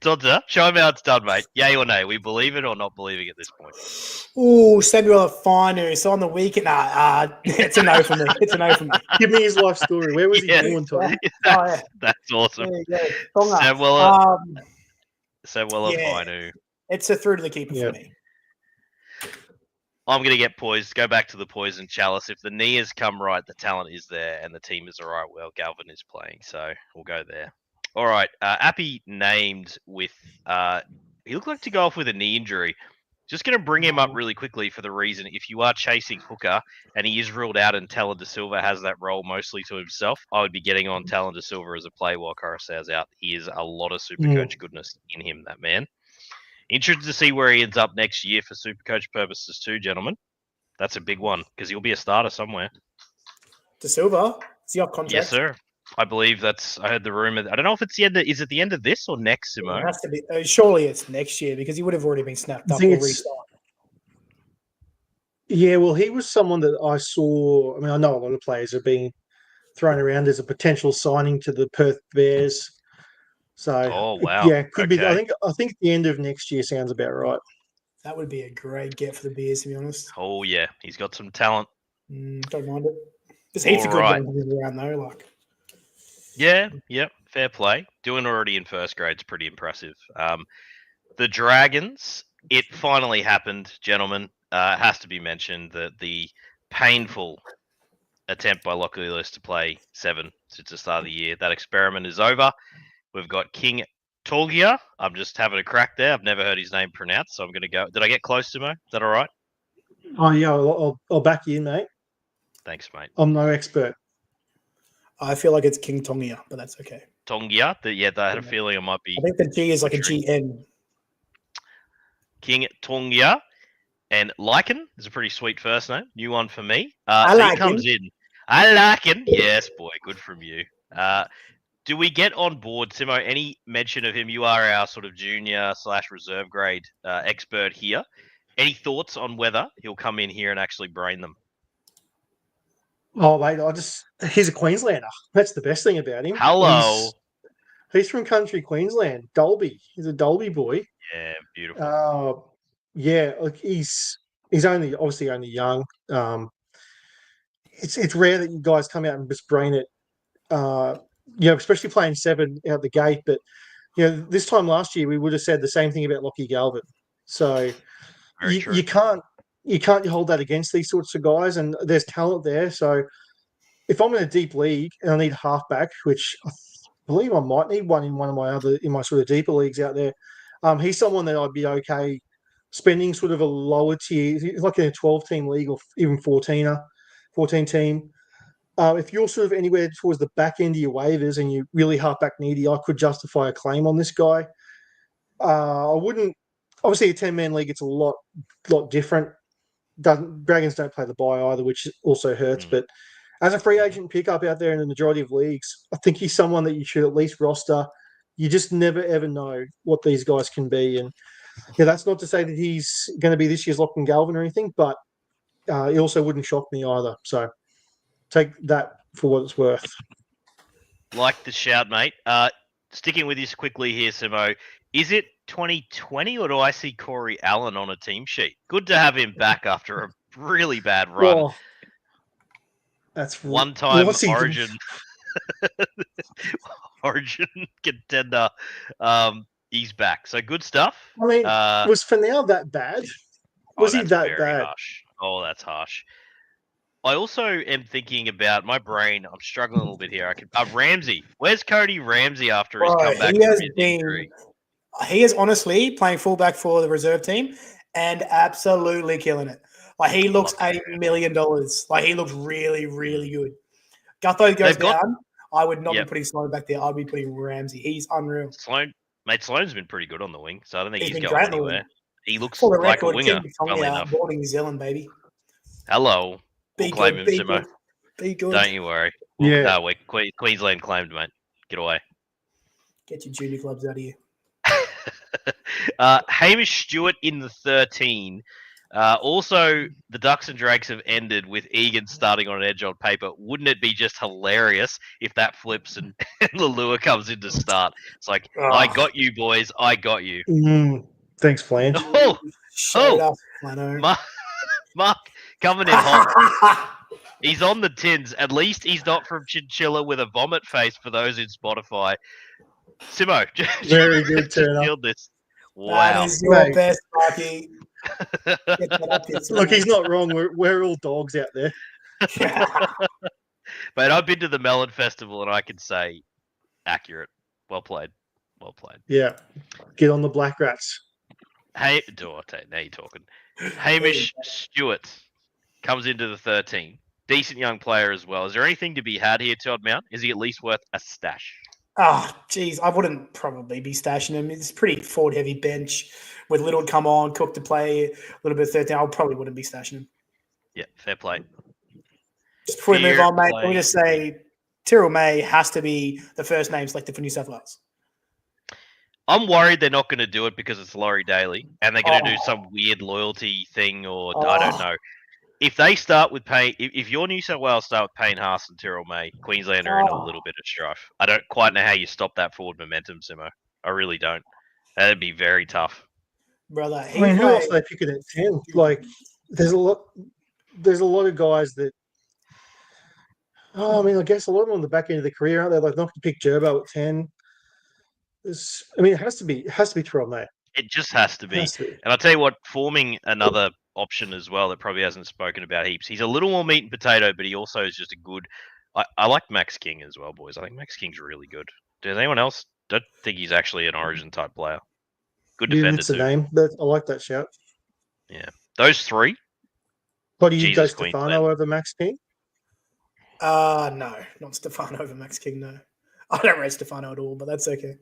Tonta, show him how it's done, mate. Yay or nay? We believe it or not believing at this point? Ooh, Samuel Finu. So on the weekend, it's a no for me. It's a no for me. Give me his life story. Where was he born, Tom? That's awesome. Samuel Finu. It's a through to the keeper for me. I'm going to get poised. Go back to the poison chalice. If the knee has come right, the talent is there, and the team is all right. Well, Galvin is playing, so we'll go there. All right. Appy named with he looked like to go off with a knee injury. Just going to bring him up really quickly for the reason if you are chasing hooker and he is ruled out and Talon De Silva has that role mostly to himself, I would be getting on Talon De Silva as a play while Coruscant's out. He is a lot of Supercoach goodness in him, that man. Interested to see where he ends up next year for Supercoach purposes too, gentlemen. That's a big one because he'll be a starter somewhere. De Silva? Is he off contract? Yes, sir. I believe I heard the rumor. I don't know if it's is it the end of this or next, Simo? It has to be. Surely it's next year because he would have already been snapped up or restarted. Yeah, well, he was someone that I saw. I mean, I know a lot of players are being thrown around as a potential signing to the Perth Bears. So, yeah, could be. I think the end of next year sounds about right. That would be a great get for the Bears, to be honest. Oh yeah, he's got some talent. Don't mind it. There's heaps of good ones around though. Like, yeah, fair play. Doing already in first grade's pretty impressive. The Dragons, it finally happened, gentlemen. It has to be mentioned that the painful attempt by Lockley Lewis to play 7 since the start of the year, that experiment is over. We've got King Tolgia. I'm just having a crack there. I've never heard his name pronounced, so I'm going to go. Did I get close to Mo? Is that all right? Oh, yeah. I'll back you in, mate. Thanks, mate. I'm no expert. I feel like it's King Tongia, but that's okay. Tongia? I had a feeling it might be. I think the G is like a GN. King Tongia. And Lycan is a pretty sweet first name. New one for me. He comes in. I like him. Yes, boy. Good from you. Do we get on board, Simo, any mention of him? You are our sort of junior/reserve grade expert here. Any thoughts on whether he'll come in here and actually brain them? Oh, mate, he's a Queenslander. That's the best thing about him. Hello. He's from country Queensland, Dalby. He's a Dalby boy. Yeah, beautiful. Yeah, look, he's obviously only young. It's rare that you guys come out and just brain it. Especially playing 7 out the gate. But this time last year we would have said the same thing about Lockie Galvin. So you can't hold that against these sorts of guys, and there's talent there. So if I'm in a deep league and I need halfback, which I believe I might need one in my sort of deeper leagues out there, he's someone that I'd be okay spending sort of a lower tier, like in a 12-team league or even 14 team. If you're sort of anywhere towards the back end of your waivers and you're really halfback needy, I could justify a claim on this guy. I wouldn't. Obviously, a 10-man league, it's a lot different. Dragons don't play the bye either, which also hurts. But as a free agent pickup out there in the majority of leagues, I think he's someone that you should at least roster. You just never ever know what these guys can be, and yeah, that's not to say that he's going to be this year's Lachlan Galvin or anything, but he also wouldn't shock me either. So take that for what it's worth. Like the shout, mate. Sticking with you quickly here, Simo. Is it 2020 or do I see Corey Allen on a team sheet? Good to have him back after a really bad run. Well, that's one-time Origin contender. He's back, so good stuff. I mean, was Fanau that bad? Was he that bad? Harsh. Oh, that's harsh. I also am thinking about my brain. I'm struggling a little bit here. Ramsey. Where's Cody Ramsey after his comeback? He is honestly playing fullback for the reserve team and absolutely killing it. Like he looks $8 million. Like he looks really, really good. Gutho goes down. I would not be putting Sloan back there. I'd be putting Ramsey. He's unreal. Sloan's been pretty good on the wing, so I don't think he's going anywhere. He looks like a winger. Born in New Zealand, baby. Hello. We'll claim him, Simo. Be good. Don't you worry. Queensland claimed, mate. Get away. Get your junior clubs out of here. Hamish Stewart in the 13. Also, the Ducks and Drakes have ended with Egan starting on an edge on paper. Wouldn't it be just hilarious if that flips and Leilua comes in to start? It's like, I got you, boys. I got you. Thanks, Flange. Mark coming in hot. He's on the tins. At least he's not from Chinchilla with a vomit face for those in Spotify. Simo, very good turn up. This. Wow. That is your best, Marky. Look, he's not wrong. We're all dogs out there. But I've been to the Melon Festival and I can say accurate. Well played. Well played. Yeah. Get on the Black Rats. Hey, now you're talking. Hamish Stewart comes into the 13. Decent young player as well. Is there anything to be had here, Todd Mount? Is he at least worth a stash? Geez, I wouldn't probably be stashing him. It's a pretty forward-heavy bench with Little come on, Cook to play a little bit of 13. I probably wouldn't be stashing him. Yeah, fair play. Just before we move on, mate, let me just say Tyrrell May has to be the first name selected for New South Wales. I'm worried they're not going to do it because it's Laurie Daly and they're going to do some weird loyalty thing or I don't know. If they start with Payne, if your New South Wales start with Payne Haas and Tyrrell May, Queensland are in a little bit of strife. I don't quite know how you stop that forward momentum, Simo. I really don't. That'd be very tough. Brother, who else they pick it at 10? Like, there's a lot of guys that. I guess a lot of them on the back end of the career, aren't they? Like, not to pick Gerbo at 10. It has to be Tyrrell May. It just has to be. And I'll tell you what, forming another option as well that probably hasn't spoken about heaps. He's a little more meat and potato, but he also is just a good. I like Max King as well, boys. I think Max King's really good. Does anyone else? Don't think he's actually an Origin type player. Good defender that's too. The name. I like that shout. Yeah, those three. What do you go Stefano over Max King? No, not Stefano over Max King. No, I don't rate Stefano at all, but that's okay.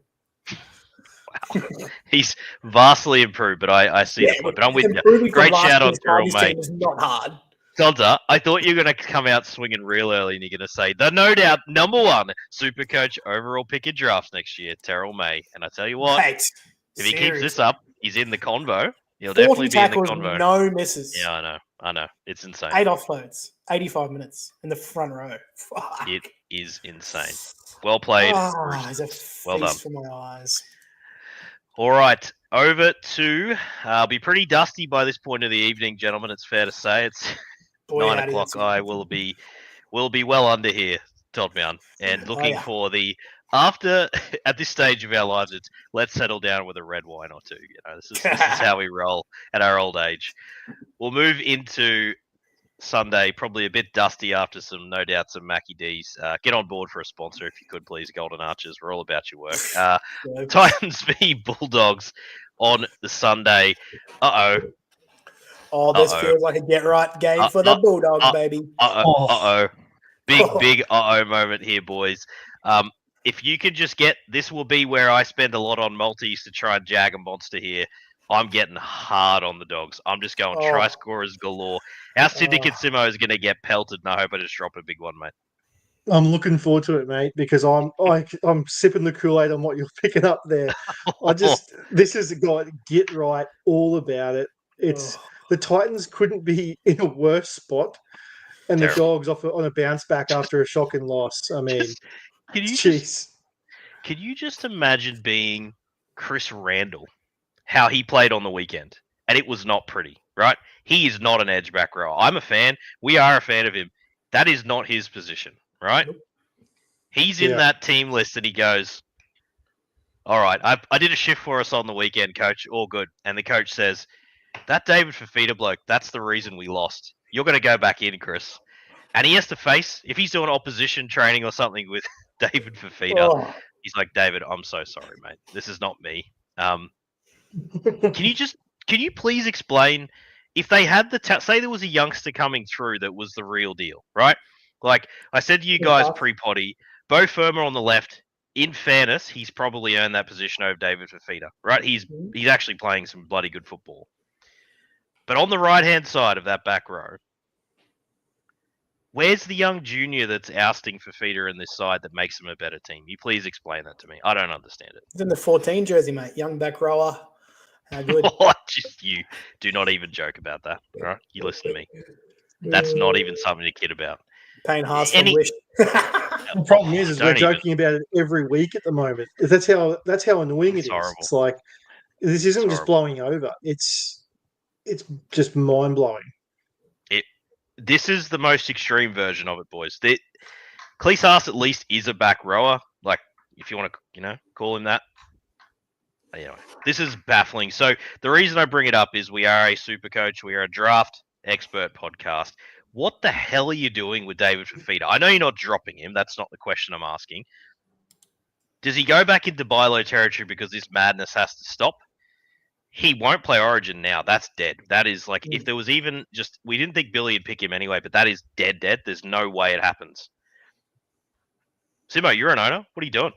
Wow. He's vastly improved, but I see the point. But I'm with you. Great shout on Tyrrell May. Not hard. Gonza, I thought you were going to come out swinging real early and you're going to say, the no doubt number one SuperCoach overall pick in drafts next year, Tyrrell May. And I tell you what, if he keeps this up, he's in the convo. He'll definitely be in the convo. No misses. Yeah, I know. It's insane. 8 offloads, 85 minutes in the front row. Fuck. It is insane. Well played. He's a well done. For my eyes. All right, over to. I'll be pretty dusty by this point of the evening, gentlemen. It's fair to say it's 9 o'clock. I will be well under here, Todd Mount, and looking for the after. At this stage of our lives, it's let's settle down with a red wine or two. This is how we roll at our old age. We'll move into Sunday, probably a bit dusty after no doubt some Mackie D's. Get on board for a sponsor if you could, please, Golden Archers. We're all about your work. Titans v Bulldogs on the Sunday. Oh, this feels like a get-right game for the Bulldogs, baby. Big moment here, boys. If you could just get, this will be where I spend a lot on multis to try and jag a monster here. I'm getting hard on the Dogs. I'm just going try scorers galore. Our syndicate Simo is going to get pelted, and I hope I just drop a big one, mate. I'm looking forward to it, mate, because I'm sipping the Kool-Aid on what you're picking up there. This is a guy to get right all about it. It's the Titans couldn't be in a worse spot, and the Dogs on a bounce back after a shocking loss. I mean, can you just imagine being Chris Randall, how he played on the weekend? And it was not pretty, right? He is not an edge back rower. I'm a fan. We are a fan of him. That is not his position, right? He's in that team list and he goes, all right, I did a shift for us on the weekend, coach. All good. And the coach says, that David Fafita bloke, that's the reason we lost. You're going to go back in, Chris. And he has to face, if he's doing opposition training or something with David Fafita, he's like, David, I'm so sorry, mate. This is not me. Can you please explain if they had say there was a youngster coming through that was the real deal, right? Like I said to you guys pre-potty, Bo Firma on the left, in fairness, he's probably earned that position over David Fafita, right? He's actually playing some bloody good football. But on the right-hand side of that back row, where's the young junior that's ousting Fafita in this side that makes him a better team? You please explain that to me. I don't understand it. It's in the 14 jersey, mate. Young back rower. How good. You do not even joke about that, right? You listen to me. That's not even something to kid about. Payne Haas from Wish. The problem is we're joking about it every week at the moment. That's how annoying it is. Horrible. It's like this isn't just blowing over. It's just mind blowing. This is the most extreme version of it, boys. Cleese Haas at least is a back rower, like if you want to, call him that. Anyway, this is baffling. So the reason I bring it up is we are a super coach. We are a draft expert podcast. What the hell are you doing with David Fafita? I know you're not dropping him. That's not the question I'm asking. Does he go back into buy low territory because this madness has to stop? He won't play Origin now. That's dead. That is like, if there was even just, we didn't think Billy would pick him anyway, but that is dead. There's no way it happens. Simo, you're an owner. What are you doing?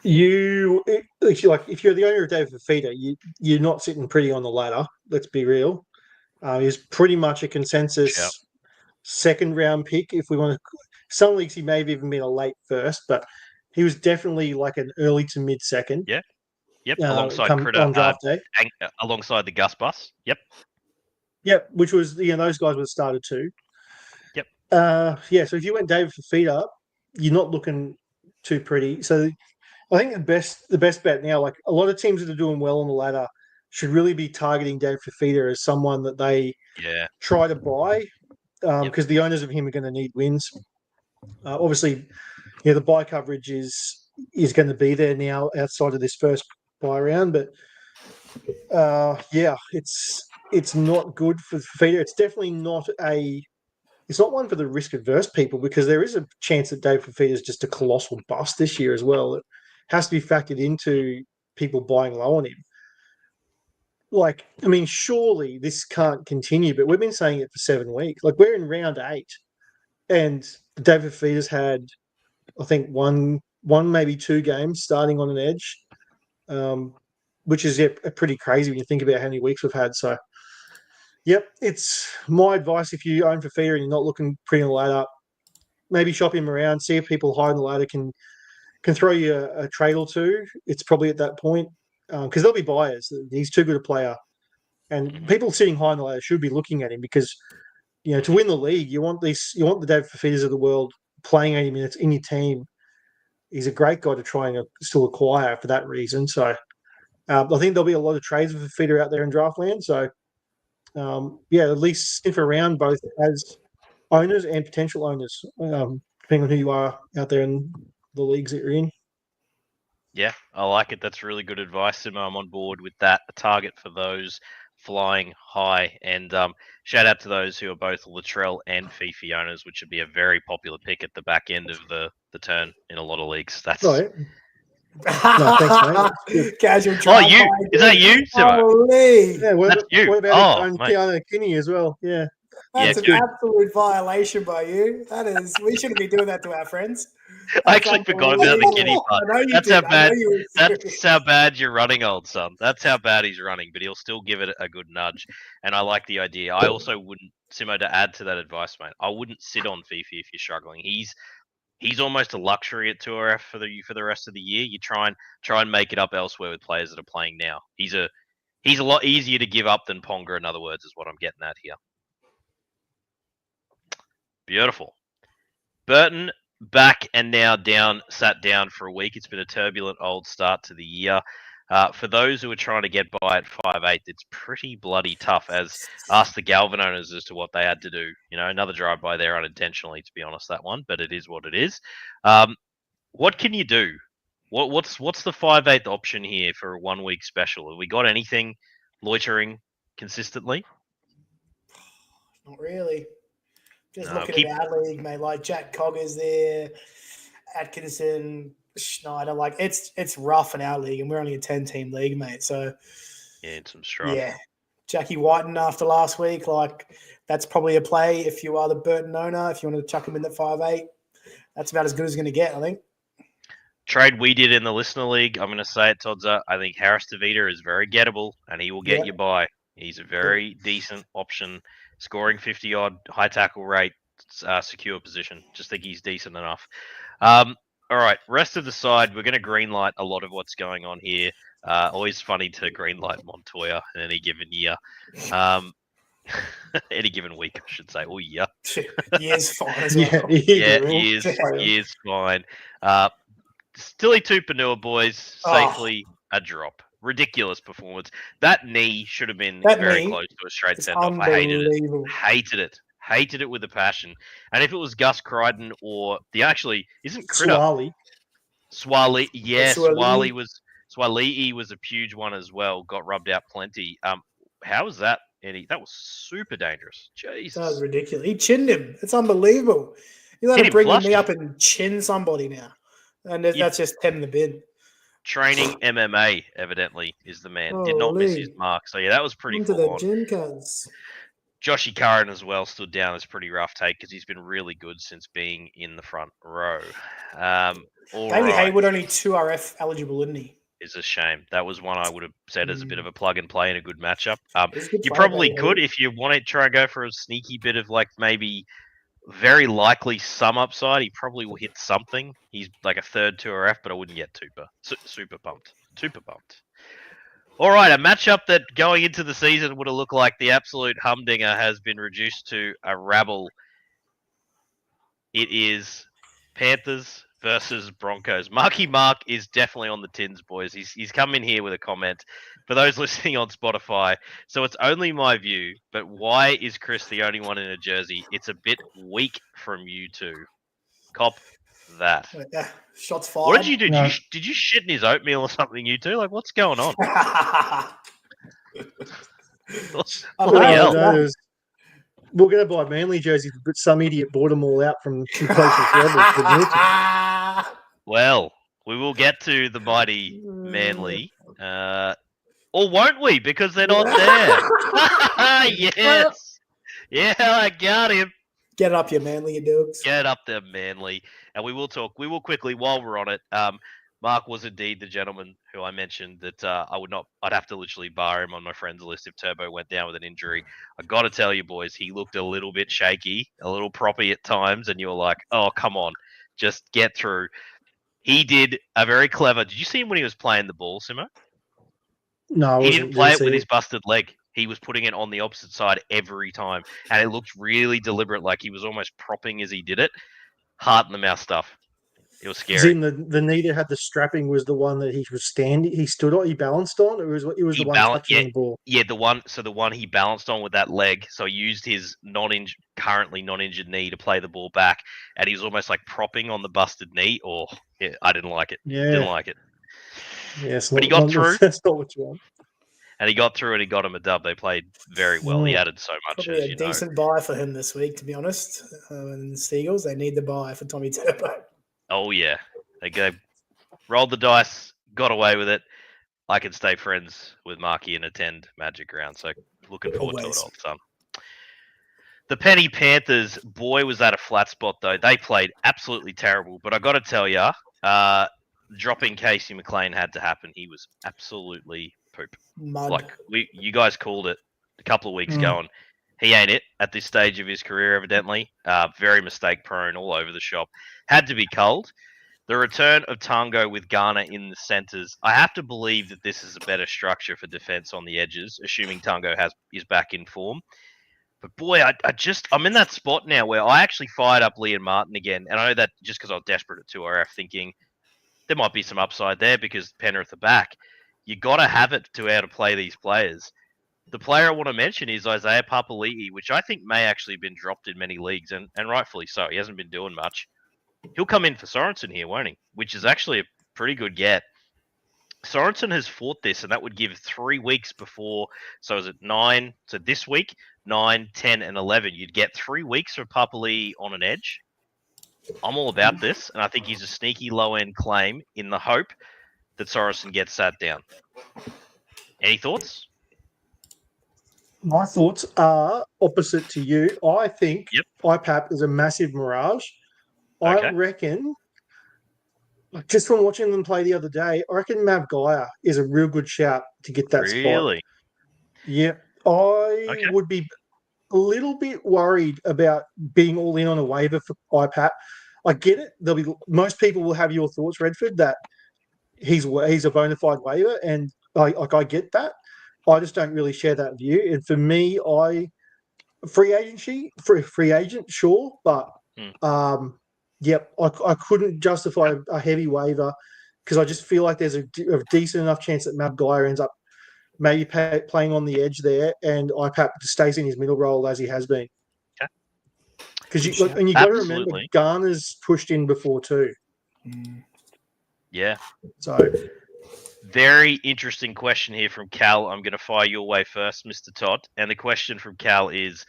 If you're the owner of David Fafita, you're not sitting pretty on the ladder. Let's be real. He's pretty much a consensus second round pick. If we want to, some leagues he may have even been a late first, but he was definitely like an early to mid second. Yeah. Yep. Alongside Critter on draft day, alongside the Gus Bus. Yep. Yep. Which was those guys would have started too. Yep. So if you went David Fafita, you're not looking too pretty. So I think the best bet now, like a lot of teams that are doing well on the ladder, should really be targeting David Fafita as someone that they try to buy, because the owners of him are going to need wins. Obviously, the buy coverage is going to be there now outside of this first buy round, but it's not good for Fafita. It's definitely it's not one for the risk adverse people, because there is a chance that David Fafita is just a colossal bust this year as well. It has to be factored into people buying low on him. Like, I mean, surely this can't continue, but we've been saying it for 7 weeks. Like, we're in round 8, and David Fafita's had, I think, one maybe 2 games starting on an edge, which is pretty crazy when you think about how many weeks we've had. So, it's my advice if you own Fafita and you're not looking pretty on the ladder, maybe shop him around, see if people high on the ladder can throw you a trade or two. It's probably at that point. Because there'll be buyers. He's too good a player. And people sitting high on the ladder should be looking at him, because, to win the league, you want the David Fafitas of the world playing 80 minutes in your team. He's a great guy to try and still acquire for that reason. So I think there'll be a lot of trades with Fafita out there in Draftland. So, at least sniff around both as owners and potential owners, depending on who you are out there in the leagues that you're in. Yeah, I like it. That's really good advice, Simo. I'm on board with that. A target for those flying high. And shout out to those who are both Latrell and Fifi owners, which would be a very popular pick at the back end of the turn in a lot of leagues. That's Right. No, thanks, mate. Casual Oh, drive you? by, Is that you, Simo? Holy. Yeah, That's you. what about Oh, mate. Keanu Kinney as well? Yeah. That's Yeah, an good. absolute violation by you. That is, we shouldn't be doing that to our friends. I actually forgot about the Kinney part. I know you That's did. how bad. I know you were serious. That's how bad you're running, old son. That's how bad he's running, but he'll still give it a good nudge. And I like the idea. I also wouldn't, Simo, to add to that advice, mate. I wouldn't sit on Fifi if you're struggling. He's almost a luxury at 2RF for the rest of the year. You try and make it up elsewhere with players that are playing now. He's a lot easier to give up than Ponga, in other words, is what I'm getting at here. Beautiful. Burton back and now sat down for a week. It's been a turbulent old start to the year. For those who are trying to get by at 5'8", it's pretty bloody tough, as ask the Galvin owners as to what they had to do. Another drive-by there unintentionally, to be honest, that one, but it is what it is. What can you do? What's the 5'8" option here for a 1 week special? Have we got anything loitering consistently? Not really. Just looking at our league, mate. Like Jack Cogger's there, Atkinson, Schneider. Like it's rough in our league, and we're only a 10-team league, mate. So yeah, it's some strife. Yeah, Jackie Whiten after last week, like that's probably a play if you are the Burton owner. If you want to chuck him in at 5'8", that's about as good as going to get, I think. Trade we did in the listener league, I'm going to say it, Todza. I think Harris DeVita is very gettable, and he will get you by. He's a very decent option, scoring 50-odd, high tackle rate, secure position. Just think he's decent enough. All right, rest of the side, we're going to greenlight a lot of what's going on here. Always funny to greenlight Montoya in any given year. Any given week, I should say. Oh, yeah. Year's fine as well. Year's fine. Stilly Tupanua, boys, safely a drop. Ridiculous performance. That knee should have been very close to a straight send-off. I hated it. Hated it with a passion. And if it was Gus Crichton or isn't Critter? Swali. Yes, Swali was a huge one as well. Got rubbed out plenty. How was that, Eddie? That was super dangerous. Jesus. That was ridiculous. He chinned him. It's unbelievable. You let him bring me up and chin somebody now. And that's just 10 in the bin. Training MMA, evidently, is the man. Did not miss his mark. So, yeah, that was pretty full on. Joshy Curran as well stood down as pretty rough take because he's been really good since being in the front row. Bailey Hayward only 2RF eligible, isn't he? Is a shame. That was one I would have said as a bit of a plug and play in a good matchup. You probably could if you want to try and go for a sneaky bit of maybe very likely some upside. He probably will hit something. He's like a third 2RF, but I wouldn't get super pumped. All right, a matchup that going into the season would have looked like the absolute humdinger has been reduced to a rabble. It is Panthers versus Broncos. Marky Mark is definitely on the tins, boys. He's come in here with a comment. For those listening on Spotify, so it's only my view, but why is Chris the only one in a jersey? It's a bit weak from you two. Cop that. Shots fired. What did you do? No. Did you shit in his oatmeal or something, you two? Like, what's going on? We're going to buy Manly jerseys, but some idiot bought them all out from closest levels. Well, we will get to the mighty Manly. Or won't we? Because they're not there. Yes. Yeah, I got him. Get up, you Manly, you dogs. Get up there, Manly. And we will quickly, while we're on it, Mark was indeed the gentleman who I mentioned that I'd have to literally bar him on my friends list if Turbo went down with an injury. I got to tell you, boys, he looked a little bit shaky, a little proppy at times, and you were like, oh, come on, just get through. He did a very clever. Did you see him when he was playing the ball, Simo? No, he didn't play it with his busted leg. He was putting it on the opposite side every time, and it looked really deliberate, like he was almost propping as he did it. Heart in the mouth stuff. It was scary. The knee that had the strapping was the one that he was standing. He stood on. He balanced on. It was the one touching the ball. Yeah, the one he balanced on with that leg. So he used his currently non-injured knee to play the ball back, and he was almost like propping on the busted knee. Oh, yeah, I didn't like it. Yeah, didn't like it. Yes, but he got through. That's not what you want. and he got through and he got him a dub. They played very well. He added so much, Probably as a you know. decent buy for him this week, to be honest. And the Seagulls, they need the buy for Tommy Turbo. Oh, yeah. They rolled the dice, got away with it. I can stay friends with Marky and attend Magic Round, so looking forward to it, old son. The Penny Panthers, boy, was that a flat spot, though. They played absolutely terrible, but I got to tell you, dropping Casey McLean had to happen. He was absolutely poop. Mud. Like, you guys called it a couple of weeks ago, and he ain't it at this stage of his career, evidently. Very mistake-prone all over the shop. Had to be culled. The return of Tango with Garner in the centres. I have to believe that this is a better structure for defence on the edges, assuming Tango is back in form. But boy, I'm in that spot now where I actually fired up Liam Martin again. And I know that just because I was desperate at 2RF, thinking there might be some upside there because Penrith are back. You got to have it to be able to play these players. The player I want to mention is Isaiah Papali'i, which I think may actually have been dropped in many leagues, and rightfully so. He hasn't been doing much. He'll come in for Sorensen here, won't he? Which is actually a pretty good get. Sorensen has fought this, and that would give 3 weeks before. So is it 9? So this week, 9, 10, and 11. You'd get 3 weeks for Papali'i on an edge. I'm all about this, and I think he's a sneaky low-end claim in the hope that Sorensen gets sat down. Any thoughts? My thoughts are opposite to you. I think Yep. IPAP is a massive mirage. Okay. I reckon, just from watching them play the other day, I reckon Mav Gaia is a real good shout to get that spot. Really? Yeah. I would be a little bit worried about being all in on a waiver for IPAP. I get it. Most people will have your thoughts, Redford, that he's a bona fide waiver, and I get that. I just don't really share that view. And for me, free agent, sure, but yep, I couldn't justify a heavy waiver because I just feel like there's a decent enough chance that Mav Gaia ends up maybe playing on the edge there, and IPAP stays in his middle role as he has been. Okay. Because you got to remember Garner's pushed in before too. Yeah. So. Very interesting question here from Cal. I'm going to fire your way first, Mr. Todd. And the question from Cal is,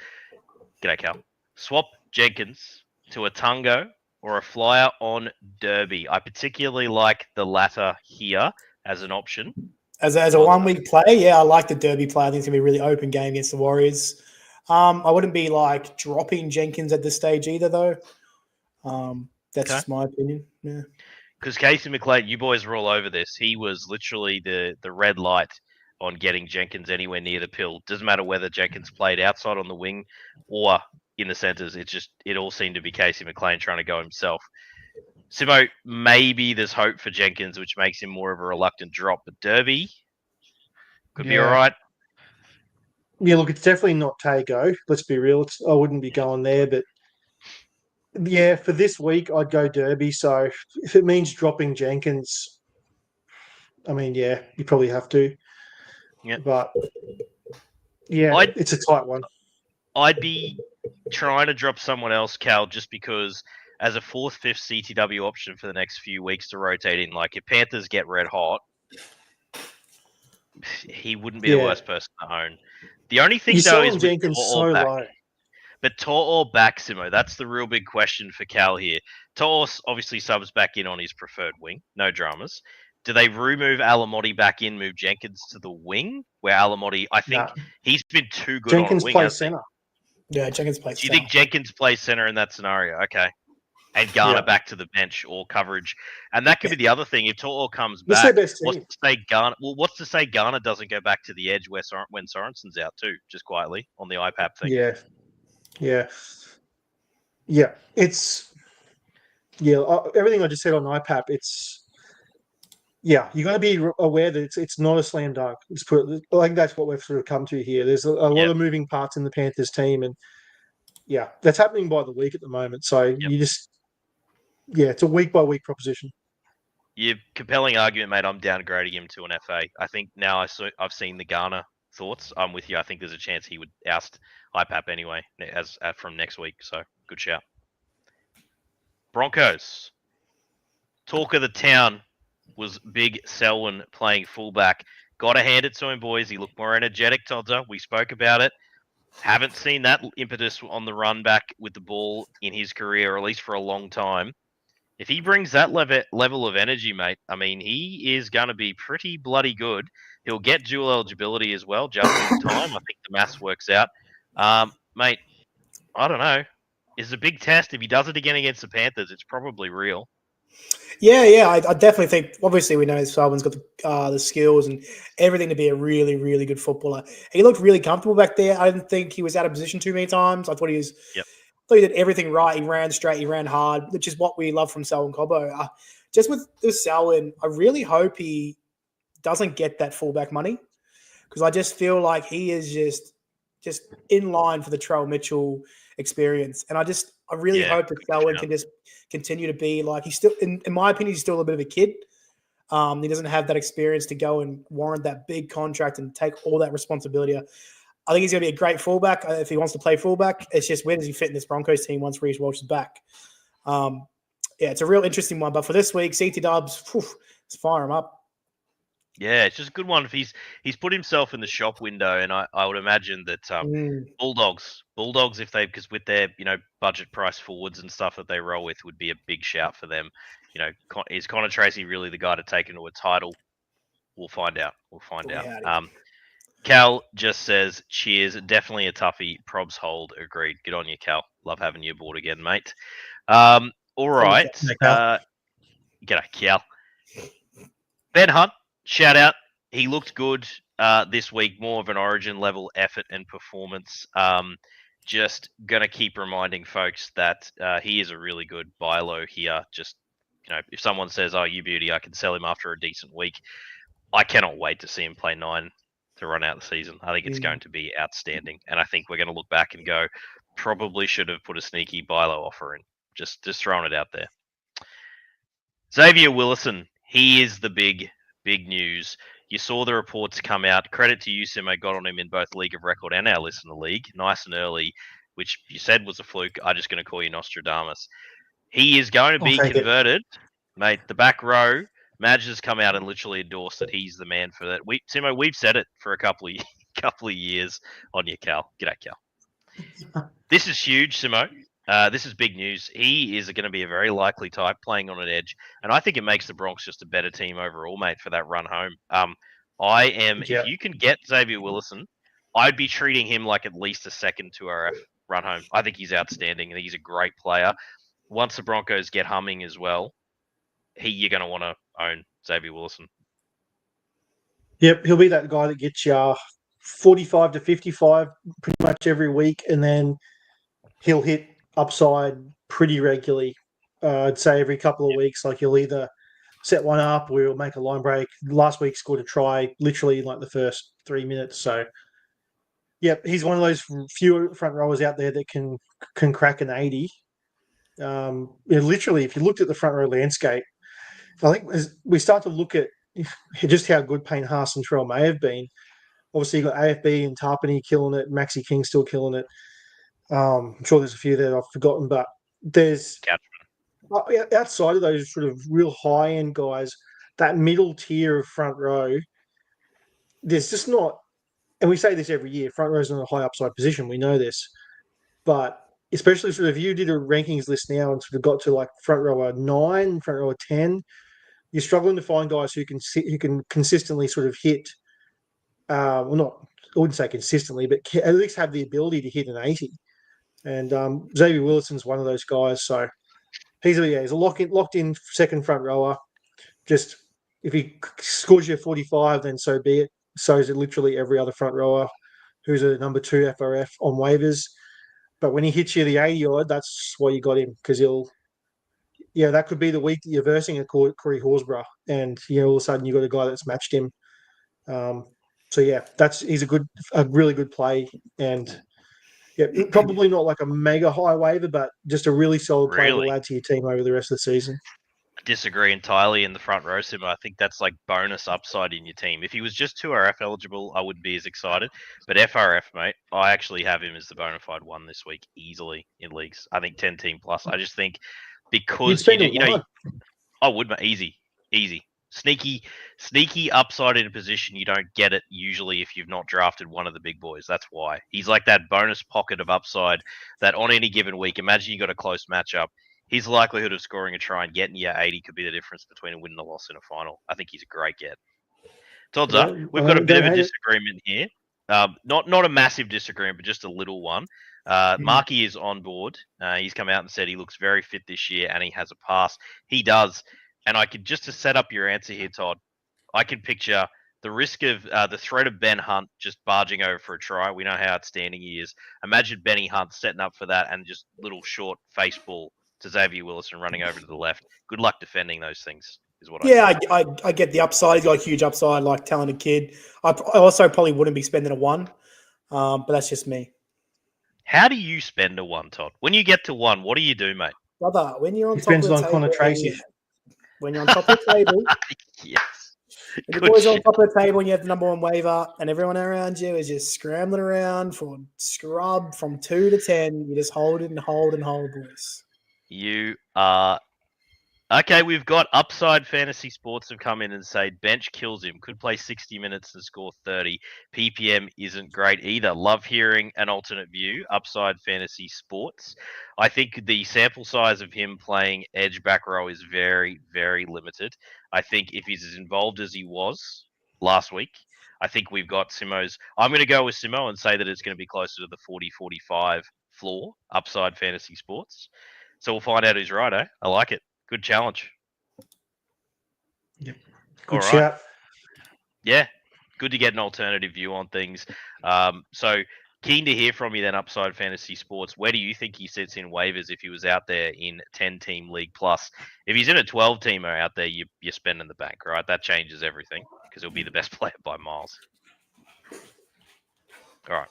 g'day Cal, swap Jenkins to a Tungo or a flyer on Derby. I particularly like the latter here as an option. As a 1 week play, yeah, I like the Derby play. I think it's going to be a really open game against the Warriors. I wouldn't be like dropping Jenkins at this stage either, though. That's just my opinion. Yeah. Because Casey McLean, you boys were all over this. He was literally the red light on getting Jenkins anywhere near the pill. Doesn't matter whether Jenkins played outside on the wing or in the centres. It all seemed to be Casey McLean trying to go himself. Simo, maybe there's hope for Jenkins, which makes him more of a reluctant drop. But Derby could be all right. Yeah, look, it's definitely not Tago. Let's be real. I wouldn't be going there, but yeah, for this week, I'd go Derby. So if it means dropping Jenkins, I mean, yeah, you probably have to. Yeah. But yeah, it's a tight one. I'd be trying to drop someone else, Cal, just because as a 4th, 5th CTW option for the next few weeks to rotate in, like if Panthers get red hot, he wouldn't be the worst person to own. The only thing, though, is Jenkins so low. But To'o back, Simo, that's the real big question for Cal here. To'o obviously subs back in on his preferred wing. No dramas. Do they remove Alamotti back in, move Jenkins to the wing? Where Alamotti, I think he's been too good Jenkins on wing. Plays center. Yeah, Jenkins plays center. Do you think Jenkins plays center in that scenario? Okay. And Garner back to the bench or coverage. And that could be the other thing. If To'o comes back, what's to say Garner doesn't go back to the edge when Sorensen's out too, just quietly on the IPAP thing? Yeah. It's everything I just said on IPAP. You got to be aware that it's not a slam dunk. I think that's what we've sort of come to here. There's a lot of moving parts in the Panthers team, and that's happening by the week at the moment. So it's a week by week proposition. Your compelling argument, mate. I'm downgrading him to an FA. I think now I've seen the Garner thoughts. I'm with you. I think there's a chance he would oust IPAP anyway from next week. So good shout. Broncos. Talk of the town was Big Selwyn playing fullback. Got to hand it to him, boys. He looked more energetic, Todder. We spoke about it. Haven't seen that impetus on the run back with the ball in his career, or at least for a long time. If he brings that level of energy, mate, I mean, he is going to be pretty bloody good. He'll get dual eligibility as well, just in time. I think the maths works out. Mate, I don't know. It's a big test. If he does it again against the Panthers, it's probably real. Yeah. I definitely think. Obviously, we know Selwyn's got the skills and everything to be a really, really good footballer. He looked really comfortable back there. I didn't think he was out of position too many times. I thought he was. Yep. I thought he did everything right. He ran straight. He ran hard, which is what we love from Selwyn Cobbo. Just with Selwyn, I really hope he doesn't get that fullback money, because I just feel like he is just in line for the Trell Mitchell experience. And I really hope that Selwyn can just continue to be like, he's still, in my opinion, he's still a bit of a kid. He doesn't have that experience to go and warrant that big contract and take all that responsibility. I think he's going to be a great fullback if he wants to play fullback. It's just, where does he fit in this Broncos team once Reece Walsh is back? It's a real interesting one. But for this week, CT Dubs, let's fire him up. Yeah, it's just a good one. If he's put himself in the shop window, and I would imagine that Bulldogs, because with their budget price forwards and stuff that they roll with, would be a big shout for them. Is Connor Tracy really the guy to take into a title? We'll find out. Cal just says, cheers, definitely a toughie. Probs hold, agreed. Good on you, Cal. Love having you aboard again, mate. All right. G'day, Cal. Ben Hunt, shout out. He looked good this week, more of an origin level effort and performance. Just going to keep reminding folks that he is a really good buy low here. Just, if someone says, oh, you beauty, I can sell him after a decent week. I cannot wait to see him play 9 to run out the season. I think it's going to be outstanding. And I think we're going to look back and go, probably should have put a sneaky buy low offer in. Just throwing it out there. Xavier Willison, he is the big news. You saw the reports come out. Credit to you, Simo, got on him in both League of Record and our Listener League. Nice and early, which you said was a fluke. I'm just going to call you Nostradamus. He is going to be converted. Mate, the back row, Madge has come out and literally endorsed that he's the man for that. Simo, we've said it for a couple of years on your Cal. G'day, Cal. This is huge, Simo. This is big news. He is going to be a very likely type playing on an edge. And I think it makes the Bronx just a better team overall, mate, for that run home. If you can get Xavier Willison, I'd be treating him like at least a second 2RF run home. I think he's outstanding. I think he's a great player. Once the Broncos get humming as well, you're going to want to own Xavier Willison. Yep, he'll be that guy that gets you 45 to 55 pretty much every week, and then he'll hit upside pretty regularly. I'd say every couple of weeks, like he'll either set one up or he'll make a line break. Last week scored a try literally in like the first 3 minutes. So, yep, he's one of those few front rowers out there that can crack an 80. Literally, if you looked at the front row landscape, I think as we start to look at just how good Payne Haas and Terrell may have been. Obviously, you've got AFB and Tarpany killing it, Maxi King still killing it. I'm sure there's a few that I've forgotten, but there's outside of those sort of real high-end guys, that middle tier of front row, there's just not, and we say this every year, front row's not a high upside position, we know this, but especially sort of if you did a rankings list now and sort of got to like front rower 9, front rower 10, you're struggling to find guys who can consistently sort of hit, I wouldn't say consistently, but at least have the ability to hit an 80. And Xavier Willison's one of those guys. So he's a locked in second front rower. Just if he scores you 45, then so be it. So is it literally every other front rower who's a number 2 FRF on waivers. But when he hits you the 80 odd, that's why you got him, because that could be the week that you're versing a Corey Horsburgh, and all of a sudden you got a guy that's matched him. He's a really good play, and probably not like a mega high waiver, but just a really solid play to add to your team over the rest of the season. I disagree entirely in the front row, Sim. I think that's like bonus upside in your team. If he was just 2RF eligible, I wouldn't be as excited. But FRF, mate, I actually have him as the bona fide one this week easily in leagues. I think 10 team plus. I just think because I would, easy. Sneaky upside in a position you don't get it usually if you've not drafted one of the big boys. That's why. He's like that bonus pocket of upside that on any given week, imagine you got a close matchup, his likelihood of scoring a try and getting you 80 could be the difference between a win and a loss in a final. I think he's a great get. Todza, we've got a bit of a disagreement here. Not a massive disagreement, but just a little one. Marky is on board. He's come out and said he looks very fit this year and he has a pass. He does. And I could, just to set up your answer here, Todd, I can picture the risk of the threat of Ben Hunt just barging over for a try. We know how outstanding he is. Imagine Benny Hunt setting up for that and just little short face ball to Xavier Willis and running over to the left. Good luck defending those things. Is what I get the upside. He's got a huge upside, like talented kid. I also probably wouldn't be spending a 1, but that's just me. How do you spend a 1, Todd? When you get to 1, what do you do, mate? Brother, when you're on Depends top of the on Connor table, Tracy. when you're on top of the table, yes. when the boys are on top of the table and you have the number 1 waiver and everyone around you is just scrambling around for scrub from 2 to 10, you just hold it and hold and hold, boys. You are... Okay, we've got Upside Fantasy Sports have come in and say bench kills him. Could play 60 minutes and score 30. PPM isn't great either. Love hearing an alternate view. Upside Fantasy Sports. I think the sample size of him playing edge back row is very, very limited. I think if he's as involved as he was last week, I think we've got Simo's. I'm going to go with Simo and say that it's going to be closer to the 40-45 floor. Upside Fantasy Sports. So we'll find out who's right, eh? I like it. Good challenge. Yep. Good shout. Yeah. Good to get an alternative view on things. So keen to hear from you then, Upside Fantasy Sports. Where do you think he sits in waivers if he was out there in 10-team league plus? If he's in a 12-teamer out there, you're spending the bank, right? That changes everything because he'll be the best player by miles. All right.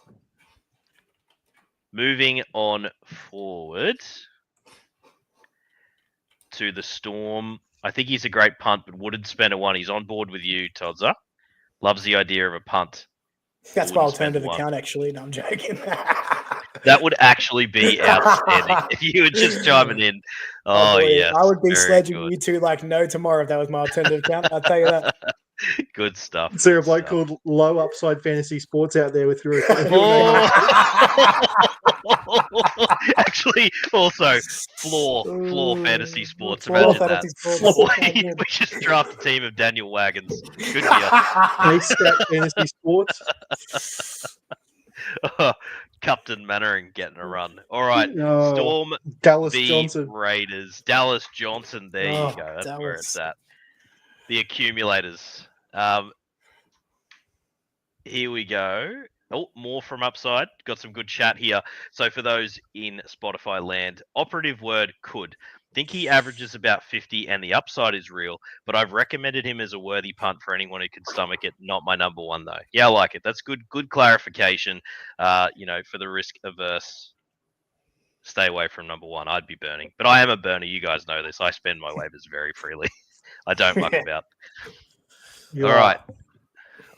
Moving on forward to the Storm. I think he's a great punt, but wouldn't spend a 1. He's on board with you, Todza. Loves the idea of a punt. That's my alternative account, actually. No, I'm joking. That would actually be outstanding if you were just chiming in. Oh, yes. I would be sledging you two like no tomorrow if that was my alternative account. I'll tell you that. Good stuff. Is there a bloke called Low Upside Fantasy Sports out there with your Actually, also floor fantasy sports. Imagine that. We just draft a team of Daniel Wagons. Good deal. Fantasy Sports. Captain Mannering getting a run. All right, Storm Dallas v Johnson. Raiders. Dallas Johnson. There you go. That's where it's at. The accumulators. Here we go. Oh, more from Upside. Got some good chat here. So for those in Spotify land, operative word could. Think he averages about 50 and the upside is real, but I've recommended him as a worthy punt for anyone who can stomach it. Not my number 1 though. Yeah, I like it. That's good clarification. For the risk averse, stay away from number 1. I'd be burning. But I am a burner. You guys know this. I spend my waivers very freely. I don't muck about. All right.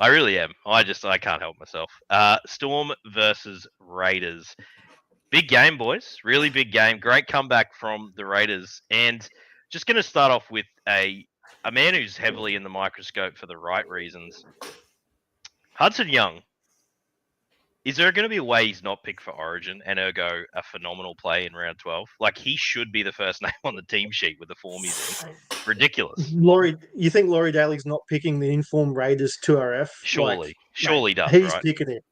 I really am. I can't help myself. Storm versus Raiders. Big game, boys. Really big game. Great comeback from the Raiders. And just going to start off with a man who's heavily in the microscope for the right reasons. Hudson Young. Is there going to be a way he's not picked for Origin and ergo a phenomenal play in round 12? Like, he should be the first name on the team sheet with the form he's in. Ridiculous. You think Laurie Daly's not picking the informed Raiders 2RF? Surely he does. He's right? picking him.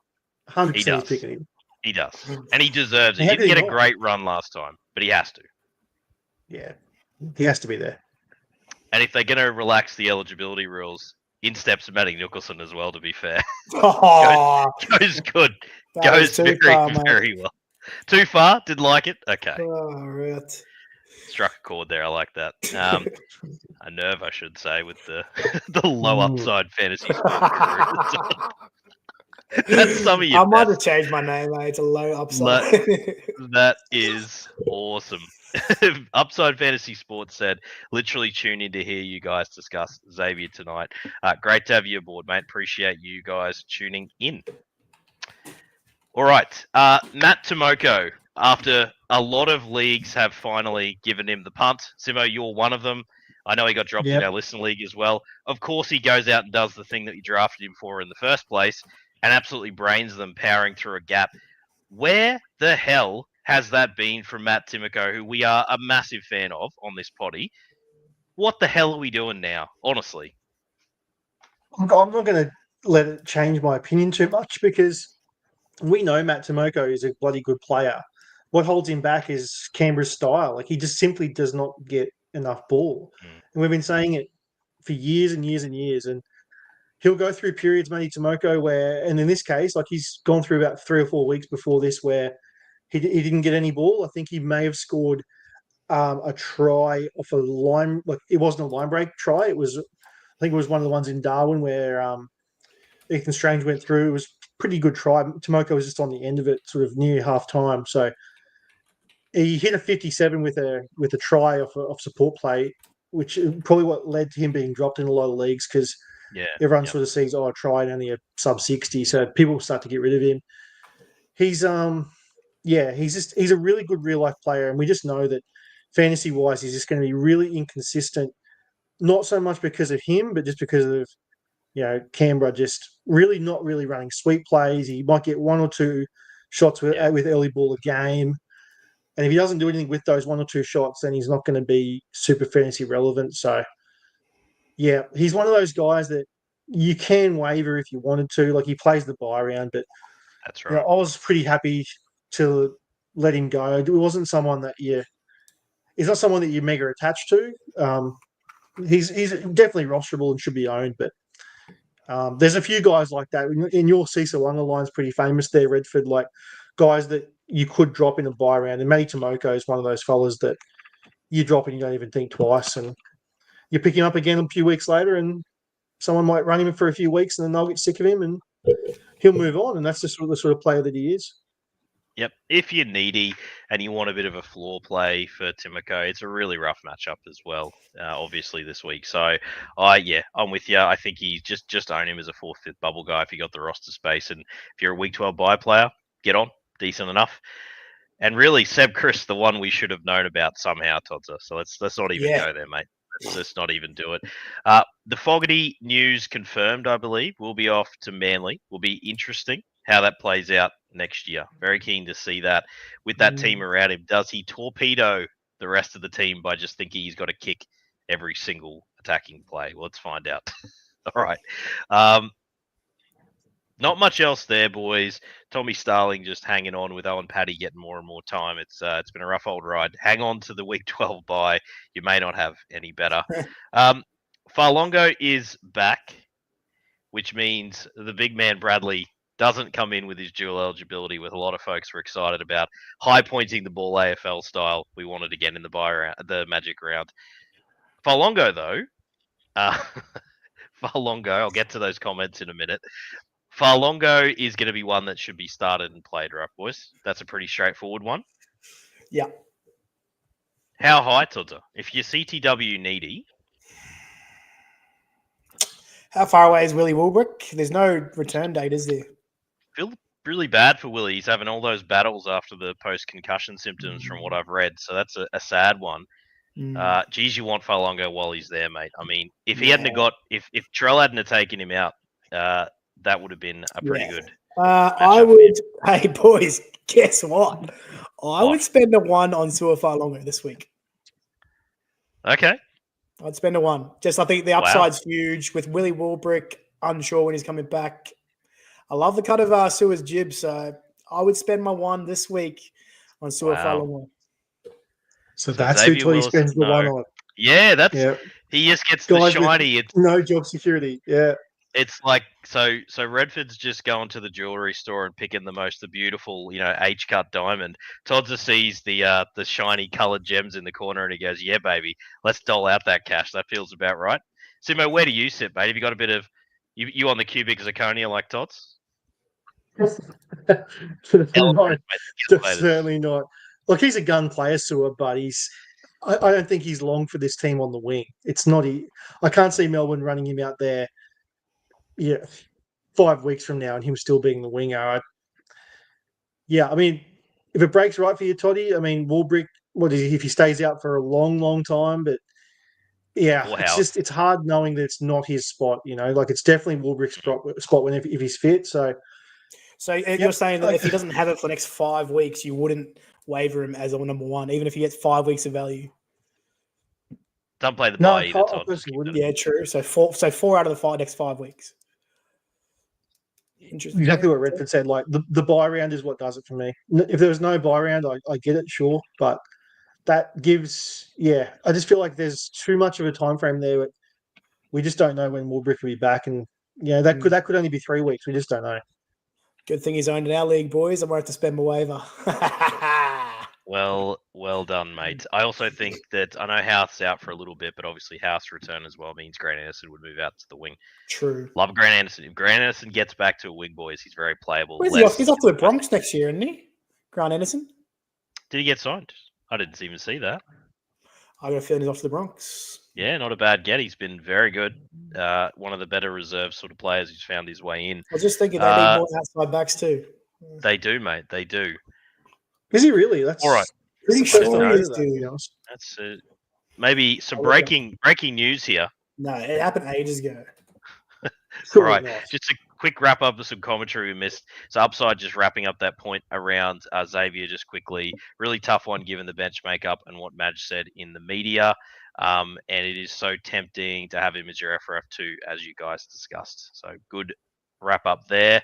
100% he does. Picking him. He does. And he deserves it. He didn't get a great run last time, but he has to. Yeah. He has to be there. And if they're going to relax the eligibility rules, in steps Matty Nicholson as well, to be fair. Goes good. Goes very well. Too far? Didn't like it? Okay. Oh, right. Struck a chord there. I like that. A nerve, I should say, with the low upside fantasy sports. That's some of your I might have changed my name, mate. It's a low upside. That is awesome. Upside Fantasy Sports said, literally tune in to hear you guys discuss Xavier tonight. Great to have you aboard, mate. Appreciate you guys tuning in. All right. Matt Tomoko, after a lot of leagues have finally given him the punt. Simo, you're one of them. I know he got dropped in our Listen League as well. Of course, he goes out and does the thing that you drafted him for in the first place and absolutely brains them powering through a gap. Where the hell has that been from Matt Timoko, who we are a massive fan of on this potty? What the hell are we doing now, honestly? I'm not going to let it change my opinion too much because we know Matt Timoko is a bloody good player. What holds him back is Canberra's style. Like, he just simply does not get enough ball. And we've been saying it for years and years and years. And he'll go through periods, Matty Timoko, where, and in this case, like, he's gone through about 3 or 4 weeks before this where he didn't get any ball. I think he may have scored a try off a line. Like, it wasn't a line break try. I think it was one of the ones in Darwin where Ethan Strange went through. It was a pretty good try. Timoko was just on the end of it, sort of near half time. So he hit a 57 with a try off support play, which is probably what led to him being dropped in a lot of leagues because everyone sort of sees, a try and only a sub 60. So people start to get rid of him. He's he's a really good real life player, and we just know that fantasy wise, he's just going to be really inconsistent. Not so much because of him, but just because of Canberra just really not really running sweep plays. He might get 1 or 2 shots with early ball a game, and if he doesn't do anything with those 1 or 2 shots, then he's not going to be super fantasy relevant. So he's one of those guys that you can waiver if you wanted to. Like, he plays the buy round, but that's right. I was pretty happy to let him go. It wasn't someone that he's not someone that you're mega attached to. He's definitely rosterable and should be owned, but there's a few guys like that. In your Cecil Unger line's pretty famous there, Redford, like guys that you could drop in a buy round. And Matty Timoko is one of those fellas that you drop and you don't even think twice. And you pick him up again a few weeks later and someone might run him for a few weeks and then they'll get sick of him and he'll move on. And that's just the sort of player that he is. Yep. If you're needy and you want a bit of a floor play for Timoko, it's a really rough matchup as well, obviously, this week. So, I'm with you. I think he just own him as a 4th, 5th bubble guy if you got the roster space. And if you're a week 12 buy player, get on. Decent enough. And really, Seb Chris, the one we should have known about somehow, Todza. So let's not even go there, mate. Let's not even do it. The Fogarty news confirmed, I believe, will be off to Manly. Will be interesting how that plays out next year. Very keen to see that with that team around him. Does he torpedo the rest of the team by just thinking he's got to kick every single attacking play? Well, let's find out. All right. Not much else there, boys. Tommy Starling just hanging on with Owen Paddy getting more and more time. It's been a rough old ride. Hang on to the week 12 bye. You may not have any better. Farlongo is back, which means the big man Bradley doesn't come in with his dual eligibility, with a lot of folks were excited about high pointing the ball AFL style. We wanted again in the Magic round. Farlongo, though, Farlongo, I'll get to those comments in a minute. Farlongo is going to be one that should be started and played, right, boys? That's a pretty straightforward one. Yeah. How high, Tudor? If you're CTW needy. How far away is Willie Wilbrick? There's no return date, is there? Feel really bad for Willie. He's having all those battles after the post-concussion symptoms from what I've read. So that's a sad one. Geez, you want Farlongo while he's there, mate. I mean, if he hadn't got, if Trell hadn't taken him out, that would have been a pretty good. I would. Hey, boys, guess what? I would spend a 1 on Sua Farlongo this week. Okay. I'd spend a 1. Just, I think the upside's huge with Willie Wilbrick, unsure when he's coming back. I love the cut of Sua's jib, so I would spend my 1 this week on Sua Farlongo. So that's who he spends the 1 on. Yeah, he just gets the shiny. It's no job security. Yeah. It's like so Redford's just going to the jewelry store and picking the beautiful, H-cut diamond. Todza sees the shiny coloured gems in the corner and he goes, "Yeah, baby, let's dole out that cash. That feels about right." Simo, where do you sit, mate? Have you got a bit of you on the cubic zirconia like Tots? Certainly not. Look, he's a gun player, Sua, but I don't think he's long for this team on the wing. It's not. I can't see Melbourne running him out there. 5 weeks from now and him still being the winger. I mean, if it breaks right for you, Toddy, I mean, Wilbrick, if he stays out for a long, long time, but Yeah, Or it's Howe. just it's hard knowing that it's not his spot. Like it's definitely Warbrick's spot when if he's fit. So you're saying that if he doesn't have it for the next 5 weeks, you wouldn't waiver him as a number one, even if he gets 5 weeks of value. Don't play the no, bye either, I Todd. personally wouldn't. Yeah, true. So four out of the next 5 weeks. Interesting. Exactly what Redford said. Like the buy round is what does it for me. If there was no buy round, I get it, sure, but that gives I just feel like there's too much of a time frame there. We just don't know when Warbrick will be back, and that could only be 3 weeks. We just don't know. Good thing he's owned in our league, boys. I won't have to spend my waiver. Well done, mate. I also think that I know House's out for a little bit, but obviously House return as well means Grant Anderson would move out to the wing. True. Love Grant Anderson. If Grant Anderson gets back to a wing, boys, he's very playable. Where's he off? He's off to the Bronx next year, isn't he? Grant Anderson? Did he get signed? I didn't even see that. I got a feeling he's off to the Bronx. Yeah, not a bad get. He's been very good. One of the better reserve sort of players who's found his way in. I was just thinking they need more outside backs too. They do, mate. They do. Is he really? That's all right. Pretty sure he is, dude. That's maybe some breaking news here. No, it happened ages ago. All right, just a quick wrap up of some commentary we missed. So Upside just wrapping up that point around Xavier just quickly. Really tough one given the bench makeup and what Madge said in the media. And it is so tempting to have him as your FRF2, as you guys discussed. So good wrap up there.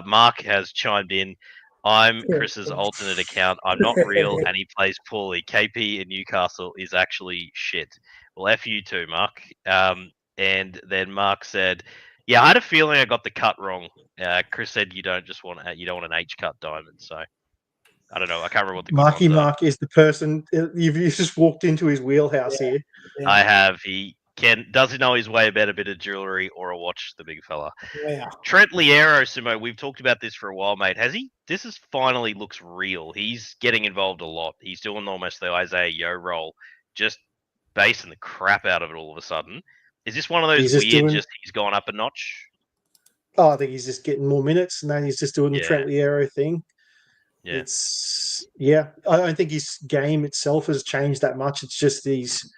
Mark has chimed in. I'm Chris's alternate account. I'm not real, and he plays poorly. KP in Newcastle is actually shit. Well, F you too, Mark. And then Mark said, "Yeah, I had a feeling I got the cut wrong." Chris said, "You don't want an H cut diamond." So I don't know. I can't remember what the Marky Mark is the person you've just walked into his wheelhouse here. Yeah. I have. Does he know his way about a bit of jewelry or a watch, the big fella? Yeah. Trent Liero, Simo, we've talked about this for a while, mate. Has he? This is finally looks real. He's getting involved a lot. He's doing almost the Isaiah Yo role, just basing the crap out of it all of a sudden. Is this one of those he's gone up a notch? Oh, I think he's just getting more minutes, and then he's just doing the Trent Liero thing. Yeah. I don't think his game itself has changed that much. It's just he's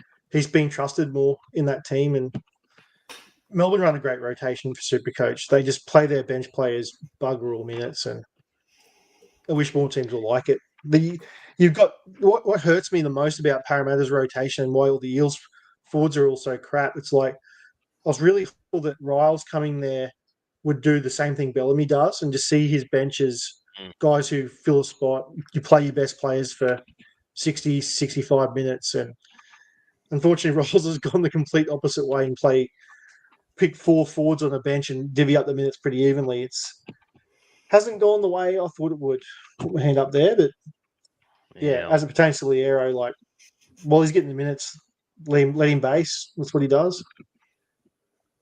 being trusted more in that team, and Melbourne run a great rotation for SuperCoach. They just play their bench players bugger all minutes, and I wish more teams will like it. You've got what hurts me the most about Parramatta's rotation and why all the Eels forwards are all so crap. It's like I was really hopeful that Riles coming there would do the same thing Bellamy does, and just see his benches guys who fill a spot. You play your best players for 60, 65 minutes, and unfortunately, Riles has gone the complete opposite way and pick 4 forwards on a bench and divvy up the minutes pretty evenly. It's hasn't gone the way I thought it would. Put my hand up there, but as it pertains to Liero, like while he's getting the minutes, let him base. That's what he does.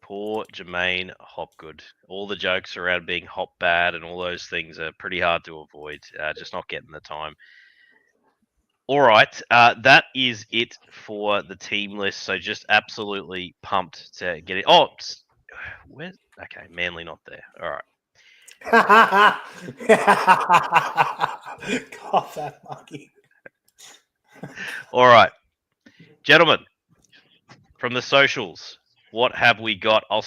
Poor Jermaine Hopgood. All the jokes around being hop bad and all those things are pretty hard to avoid. Just not getting the time. All right, that is it for the team list. So just absolutely pumped to get it. Oh, where's okay? Manly not there. All right. Cough that monkey. All right, gentlemen, from the socials, what have we got? I'll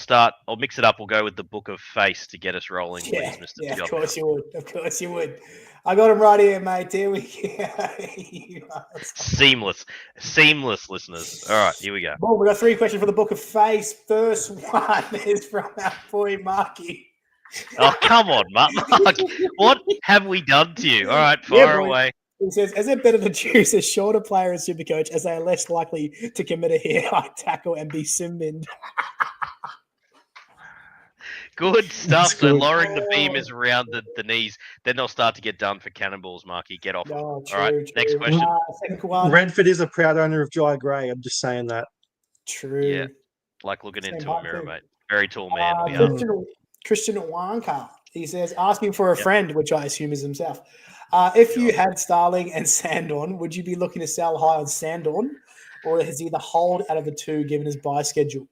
mix it up. We'll go with the Book of Face to get us rolling, please, Mr. Yeah, John. of course you would. Of course you would. I got him right here, mate. Here we go. Seamless, listeners. All right, here we go. Well, we got 3 questions for the Book of Face. First one is from our boy Marky. Oh, come on, Mark. What have we done to you? All right, fire away. He says, is it better to choose a shorter player as SuperCoach as they are less likely to commit a high tackle and be sim-binned? Good stuff. So lowering the beam is around the knees. Then they'll start to get done for cannonballs, Marky. Get off. All right, next question. Redford is a proud owner of Jai Gray. I'm just saying that. True. Yeah, like looking into a mirror, mate. Very tall man. Christian Wanka. He says, asking for a friend, which I assume is himself. If you had Starling and Sandon, would you be looking to sell high on Sandon, or has he the hold out of the two given his buy schedule?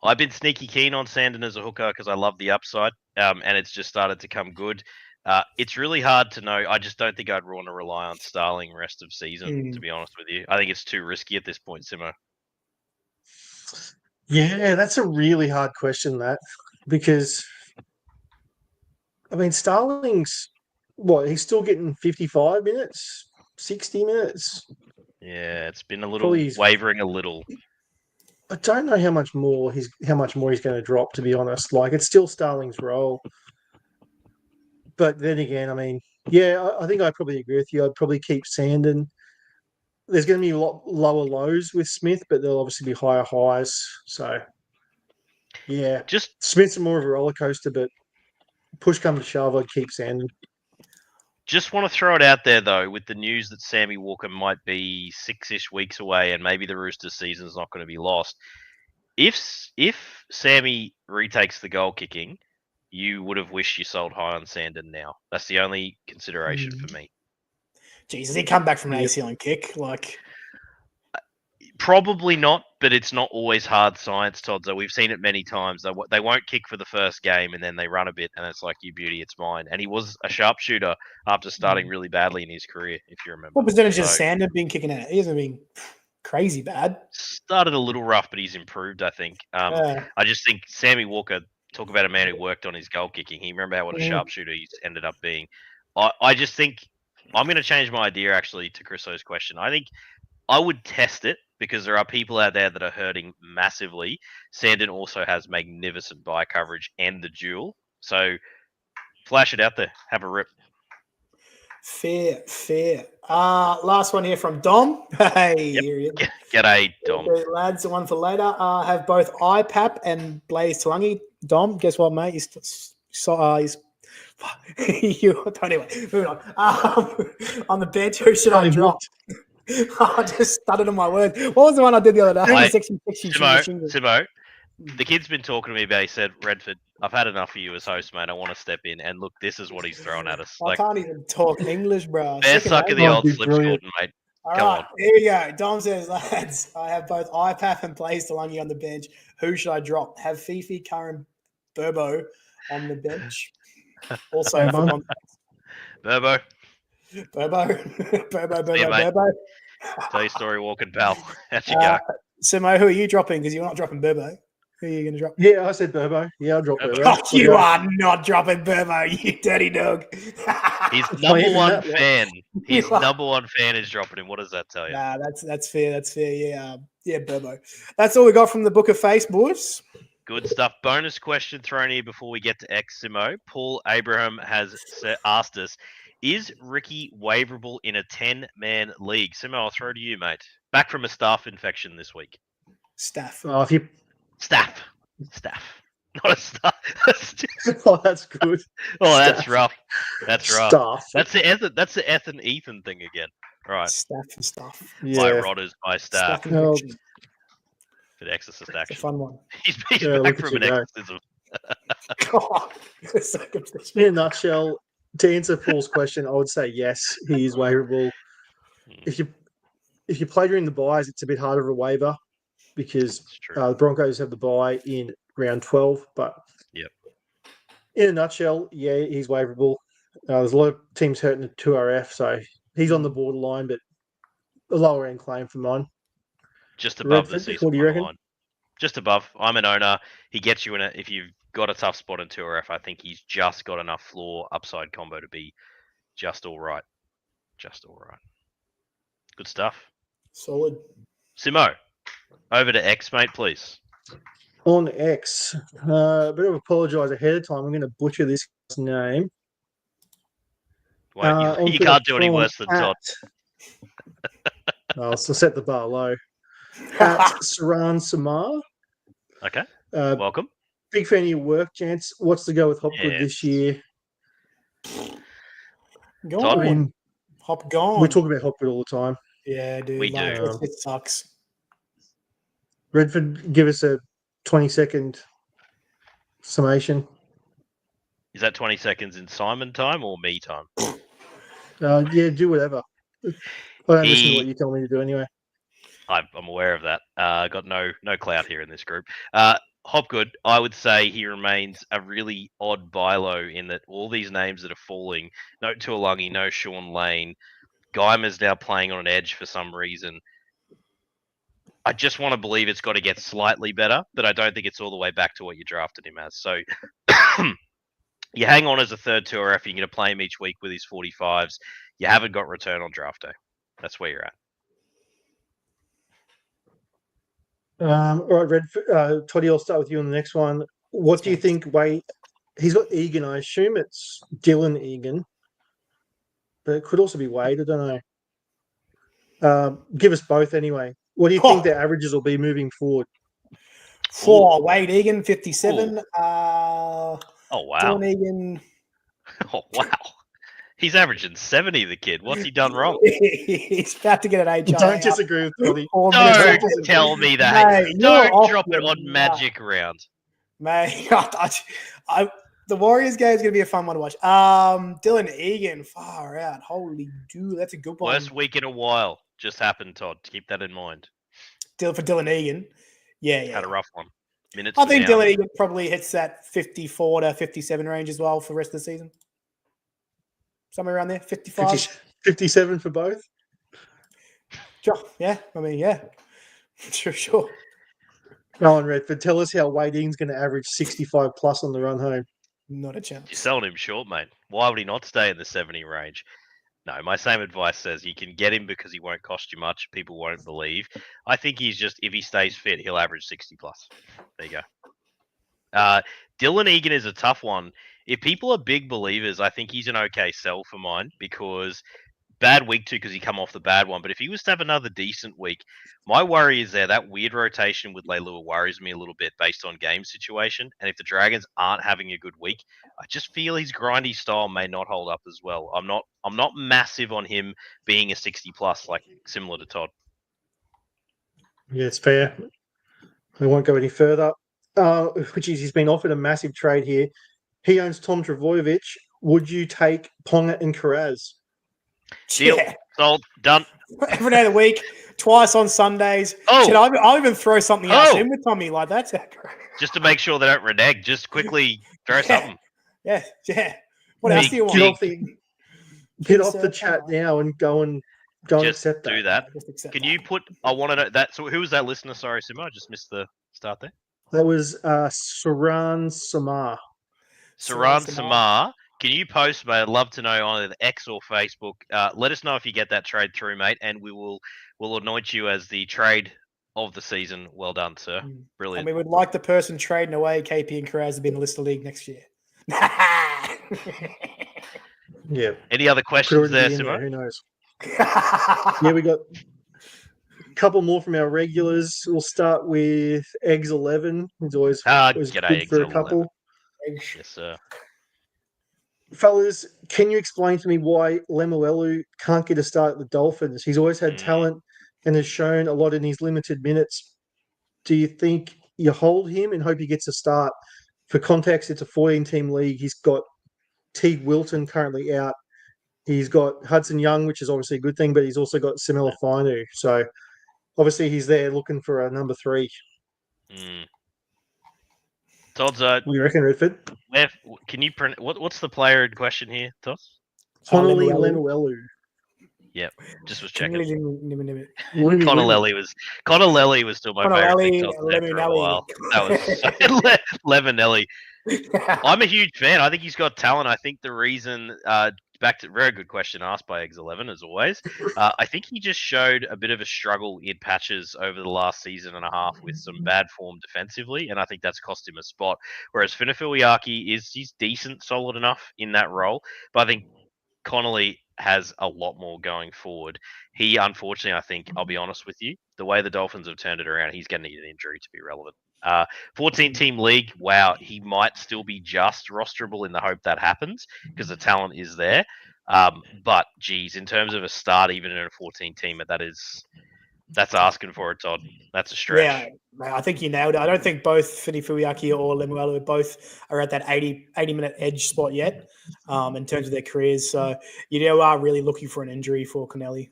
I've been sneaky keen on Sandon as a hooker because I love the upside, and it's just started to come good. It's really hard to know. I just don't think I'd want to rely on Starling rest of season, to be honest with you. I think it's too risky at this point, Simo. Yeah, that's a really hard question, that, because I mean, Starling's what? He's still getting 55 minutes, 60 minutes. Yeah, it's been a little Probably wavering a little. I don't know how much more he's going to drop. To be honest, like it's still Starling's role. But then again, I mean, yeah, I think I probably agree with you. I'd probably keep Sandon. There's going to be a lot lower lows with Smith, but there'll obviously be higher highs. So, yeah, Just Smith's more of a roller coaster, but push come to shove, I'd keep Sandon. Just want to throw it out there, though, with the news that Sammy Walker might be 6-ish weeks away and maybe the Roosters season's not going to be lost. If Sammy retakes the goal kicking, you would have wished you sold high on Sandon now. That's the only consideration for me. Jesus, he come back from an ACL and kick? Like, probably not, but it's not always hard science, Todd. So we've seen it many times. They won't kick for the first game and then they run a bit and it's like, you beauty, it's mine. And he was a sharpshooter after starting really badly in his career, if you remember. what percentage has Sandon been kicking out? He hasn't been crazy bad. Started a little rough, but he's improved, I think. I just think Sammy Walker, talk about a man who worked on his goal kicking. He remember what a sharpshooter he ended up being. I just think I'm going to change my idea, actually, to Chriso's question. I think I would test it because there are people out there that are hurting massively. Sandon also has magnificent bye coverage and the duel. So flash it out there. Have a rip. Fair. Last one here from Dom. Hey, here he is. G'day, Dom. Okay, lads, one for later. Have both IPAP and Blaze Tulangi. Dom, guess what, mate? He's anyway, moving on. On the bench, who should I drop? I just stuttered on my words. What was the one I did the other day? Simo, the kid's been talking to me about, he said, Redford, I've had enough of you as host, mate. I want to step in. And look, this is what he's throwing at us. I can't even talk English, bro. Best suck of the old slip Gordon, mate. All right, here we go. Dom says, lads, I have both IPAP and Blaze Tulangi on the bench. Who should I drop? Have Fifi, Curran, Burbo on the bench. Also, Burbo. Burbo. Tell your story walking, pal. How'd you go? Simo, who are you dropping? Because you're not dropping Burbo. Who are you going to drop? Yeah, I said Burbo. Yeah, I'll drop Burbo. Oh, you are not dropping Burbo, you dirty dog. His number one fan. His number one fan is dropping him. What does that tell you? Nah, that's fair. That's fair. Yeah, Burbo. That's all we got from the Book of Face, boys. Good stuff. Bonus question thrown here before we get to X, Simo. Paul Abraham has asked us, is Ricky waiverable in a 10-man league? Simo, I'll throw to you, mate. Back from a staph infection this week. Staph. Oh, Staph. Not a staph. Oh, that's good. Oh, that's rough. That's rough. Staff. That's the Ethan Ethan thing again. Right. Staph and stuff. Yeah. By rodders, by staff. For the exorcist action. It's a fun one. He's back from an exorcism. In a nutshell, to answer Paul's question, I would say yes, he is waiverable. If you play during the buys, it's a bit harder to waiver because the Broncos have the bye in round 12. But in a nutshell, yeah, he's waiverable. There's a lot of teams hurting at 2RF, so he's on the borderline, but a lower end claim for mine. Just above the season. What do you reckon? Line. Just above. I'm an owner. He gets you in it. If you've got a tough spot in 2RF, I think he's just got enough floor upside combo to be just all right. Good stuff. Solid. Simo, over to X, mate, please. On X, a bit of apologise ahead of time. I'm going to butcher this name. Well, you can't do any worse than Todd. I'll set the bar low. At Saran Samar. Okay. Welcome. Big fan of your work, gents. What's the go with Hopgood this year? Hop gone. We talk about Hopgood all the time. Yeah, dude. We do. It sucks. Redford, give us a 20-second summation. Is that 20 seconds in Simon time or me time? Yeah, do whatever. I don't listen to what you tell me to do anyway. I'm aware of that. Got no clout here in this group. Hopgood, I would say he remains a really odd buy low in that all these names that are falling, no Tuolangi, no Sean Lane, Guymer's now playing on an edge for some reason. I just want to believe it's got to get slightly better, but I don't think it's all the way back to what you drafted him as. So you hang on as a third tour if you're going to play him each week with his 45s. You haven't got return on draft day. That's where you're at. All right, Red. Toddy, I'll start with you on the next one. What do you think? He's got Egan. I assume it's Dylan Egan, but it could also be Wade. I don't know. Give us both anyway. What do you think their averages will be moving forward? For Wade Egan, 57. Oh, wow. Dylan Egan. Oh, wow. He's averaging 70, the kid. What's he done wrong? He's about to get an HRA. Don't disagree with Toddy. Don't tell me that. Mate, Don't drop it on Magic round. Mate, the Warriors game is going to be a fun one to watch. Dylan Egan, far out. Holy dude, that's a good one. Worst week in a while just happened, Todd. Keep that in mind. For Dylan Egan. Yeah. Had a rough one. Minutes. I think Dylan Egan probably hits that 54 to 57 range as well for the rest of the season. Somewhere around there, 55. 57 for both? Sure. Yeah. I mean, yeah. Sure. Go on, Redford. Tell us how Wade Egan's going to average 65 plus on the run home. Not a chance. You're selling him short, mate. Why would he not stay in the 70 range? No, my same advice says you can get him because he won't cost you much. People won't believe. I think he's just, if he stays fit, he'll average 60 plus. There you go. Dylan Egan is a tough one. If people are big believers, I think he's an okay sell for mine because bad week too because he come off the bad one. But if he was to have another decent week, my worry is that weird rotation with Leilua worries me a little bit based on game situation. And if the Dragons aren't having a good week, I just feel his grindy style may not hold up as well. I'm not massive on him being a 60 plus, like similar to Todd. Yeah, it's fair. I won't go any further. Which is he's been offered a massive trade here. He owns Tom Trbojevic. Would you take Ponga and Carraz? Deal. Yeah. Sold. Done. Every day of the week, twice on Sundays. Oh. Shit, I'll even throw something else in with Tommy. Like, that's just to make sure they don't renege. Just quickly throw something. Yeah. What else do you want? Get off the chat now and go and accept that. Do that. Can you put? I want to know that. So who was that listener? Sorry, Simo. I just missed the start there. That was Saran Samar. Saran Samar. Can you post, mate? I'd love to know on either X or Facebook. Let us know if you get that trade through, mate, and we'll anoint you as the trade of the season. Well done, sir. Brilliant. And we would like the person trading away KP and Carraz to be in the list of league next year. Yeah. Any other questions there, Simo? Who knows? Yeah, we got a couple more from our regulars. We'll start with Eggs 11. He's always good for a couple. Yes, sir. Fellas, can you explain to me why Lemuelu can't get a start at the Dolphins? He's always had talent and has shown a lot in his limited minutes. Do you think you hold him and hope he gets a start? For context, it's a 14-team league. He's got Teague Wilton currently out. He's got Hudson Young, which is obviously a good thing, but he's also got Samela Fainu. So obviously he's there looking for a number 3. Todd's what do you reckon, Redford? Can you print? What's the player in question here, Todd? Honolulu Lemuelu. Yep, just was checking. Connolly was still my favorite thing for a while. That was Levinelli. I'm a huge fan. I think he's got talent. I think the reason back to very good question asked by Eggs 11 as always. I think he just showed a bit of a struggle in patches over the last season and a half with some bad form defensively, and I think that's cost him a spot. Whereas Finafiliaki he's decent, solid enough in that role, but I think Connolly has a lot more going forward. He, unfortunately, I think, I'll be honest with you, the way the Dolphins have turned it around, he's going to need an injury to be relevant. 14-team league, wow, he might still be just rosterable in the hope that happens because the talent is there. But, geez, in terms of a start, even in a 14-teamer, that's asking for it, Todd. That's a stretch. Yeah, I think you nailed it. I don't think both Finafiliaki or Lemuelu both are at that 80-minute edge spot yet in terms of their careers. So you are really looking for an injury for Connelly.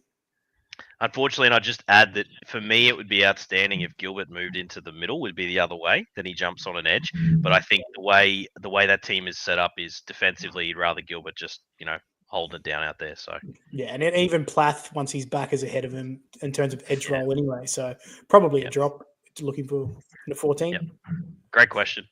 Unfortunately, and I'd just add that for me, it would be outstanding if Gilbert moved into the middle, would be the other way, then he jumps on an edge. But I think the way that team is set up is defensively, you'd rather Gilbert just, holding it down out there. So yeah, and then even Plath, once he's back, is ahead of him in terms of edge roll anyway. So probably a drop. Looking for the 14. Yep. Great question.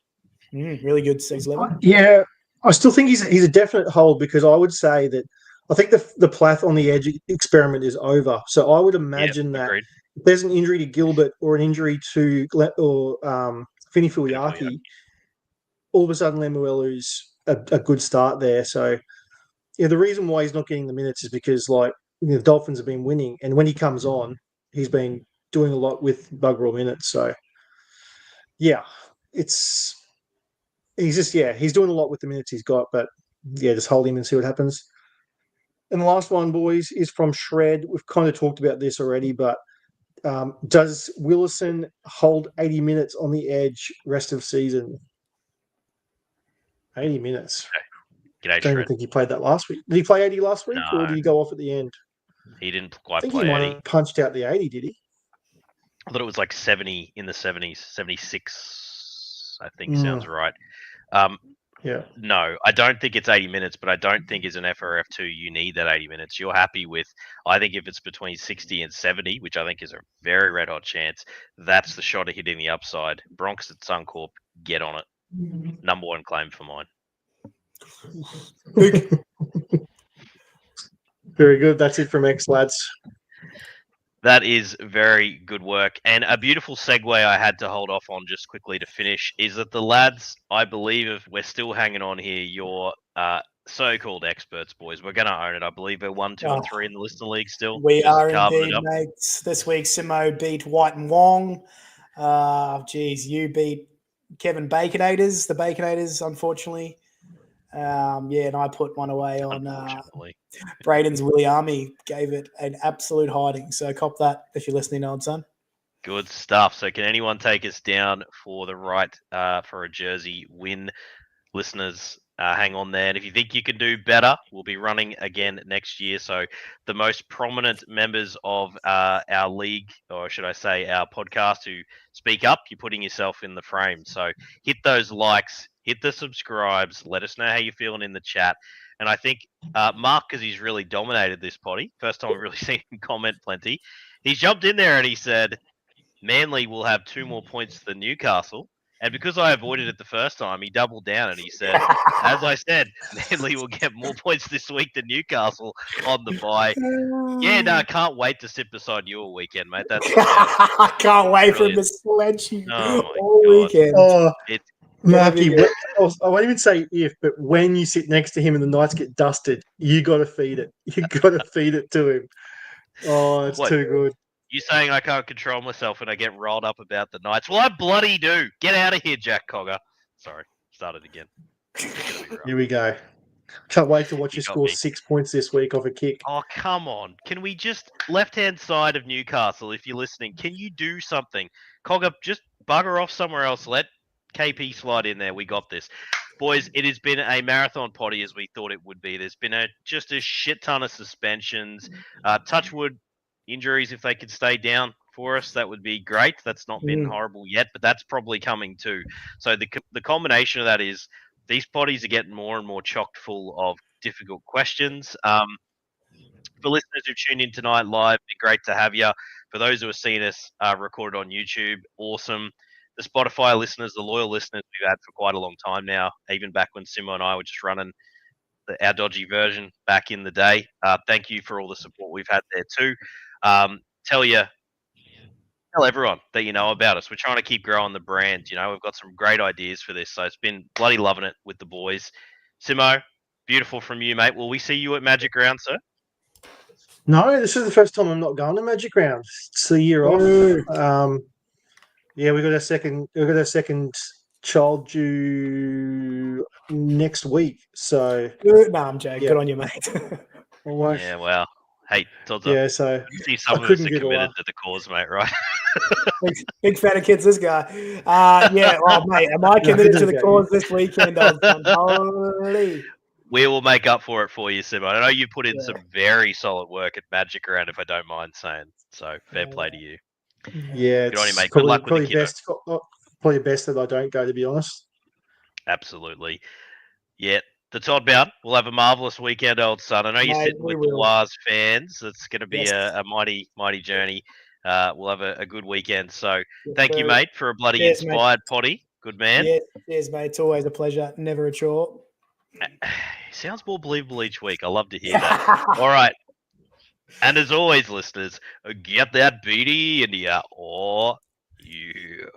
Really good 6'11". Yeah, I still think he's a definite hold because I would say that I think the Plath on the edge experiment is over. So I would imagine that agreed. if there's an injury to Gilbert or an injury to Fini Fuiaki, all of a sudden Lemuelu's a good start there. So yeah, the reason why he's not getting the minutes is because the Dolphins have been winning, and when he comes on, he's been doing a lot with bugger all minutes. So yeah, he's doing a lot with the minutes he's got, but yeah, just hold him and see what happens. And the last one, boys, is from Shred. We've kind of talked about this already, but does Willison hold 80 minutes on the edge rest of season? 80 minutes. G'day, I don't even think he played that last week. Did he play 80 last week, or did he go off at the end? He didn't I quite think play he might 80. have punched out the 80, did he? I thought it was like 70 in the 70s, 76, I think sounds right. Yeah. No, I don't think it's 80 minutes, but I don't think as an FRF2 you need that 80 minutes. You're happy with, I think if it's between 60 and 70, which I think is a very red hot chance, that's the shot of hitting the upside. Bronx at Suncorp, get on it. Number one claim for mine. Very good. That's it from X, lads. That is very good work. And a beautiful segue I had to hold off on just quickly to finish is that the lads, I believe, we're still hanging on here, your so-called experts, boys. We're going to own it. I believe we're 1, 2, and 3 in the listener league still. We Just are carving indeed, it up. mates. This week, Simo beat White and Wong. You beat Kevin Baconators, the Baconators, unfortunately. And I put one away on Braden's Willie Army, gave it an absolute hiding. So cop that if you're listening, old son. Good stuff. So can anyone take us down for the right for a jersey win? Listeners, hang on there. And if you think you can do better, we'll be running again next year. So the most prominent members of our league, or should I say our podcast, who speak up, you're putting yourself in the frame. So hit those likes, hit the subscribes, let us know how you're feeling in the chat. And I think Mark, because he's really dominated this potty, first time I've really seen him comment plenty, he's jumped in there and he said, Manly will have 2 more points than Newcastle. And because I avoided it the first time, he doubled down and he said, as I said, Manly will get more points this week than Newcastle on the bye. Yeah, no, I can't wait to sit beside you all weekend, mate. That's I can't wait for him to sledge you all weekend. Oh, Marky, I won't even say if, but when you sit next to him and the Knights get dusted, you got to feed it. You got to feed it to him. Oh, it's too good. You saying I can't control myself when I get rolled up about the Knights? Well, I bloody do. Get out of here, Jack Cogger. Sorry, started again. Here we go. Can't wait to watch you score 6 points this week off a kick. Oh, come on. Can we just, left-hand side of Newcastle, if you're listening, can you do something? Cogger, just bugger off somewhere else. Let KP slide in there. We got this. Boys, it has been a marathon potty as we thought it would be. There's been just a shit ton of suspensions. Touchwood injuries, if they could stay down for us, that would be great. That's not been horrible yet, but that's probably coming too. So the combination of that is these potties are getting more and more chocked full of difficult questions. For listeners who've tuned in tonight live, it'd be great to have you. For those who have seen us recorded on YouTube, awesome. The Spotify listeners, the loyal listeners we've had for quite a long time now, even back when Simo and I were just running our dodgy version back in the day. Thank you for all the support we've had there too. Tell everyone that you know about us. We're trying to keep growing the brand. You know, we've got some great ideas for this. So it's been bloody loving it with the boys. Simo, beautiful from you, mate. Will we see you at Magic Round, sir? No, this is the first time I'm not going to Magic Round. It's a year off. Yeah, we got our second child due next week. So no, I'm joking. Good on you, mate. Yeah, well, hey, Todd's yeah, so you see some of us are committed to the cause, mate, right? Big fan of kids, this guy. Yeah, oh, mate, am I committed to the cause this weekend? Holy. We will make up for it for you, Simo. I know you put in some very solid work at Magic Round, if I don't mind saying. So fair play to you. Yeah, good on you, mate. Good luck with the kiddo. Probably best that I don't go, to be honest. Absolutely. Yeah. the Todd Bound. We'll have a marvellous weekend, old son. I know you're Mate, sitting we with the will. Waz fans. It's going to be Yes. a mighty, mighty journey. We'll have a good weekend. So Yes, thank you, sir. mate, for a bloody Cheers, mate. inspired potty. Good man. Yes, cheers, mate. It's always a pleasure. Never a chore. Sounds more believable each week. I love to hear that. All right. And as always, listeners, get that BDE into ya. Or you.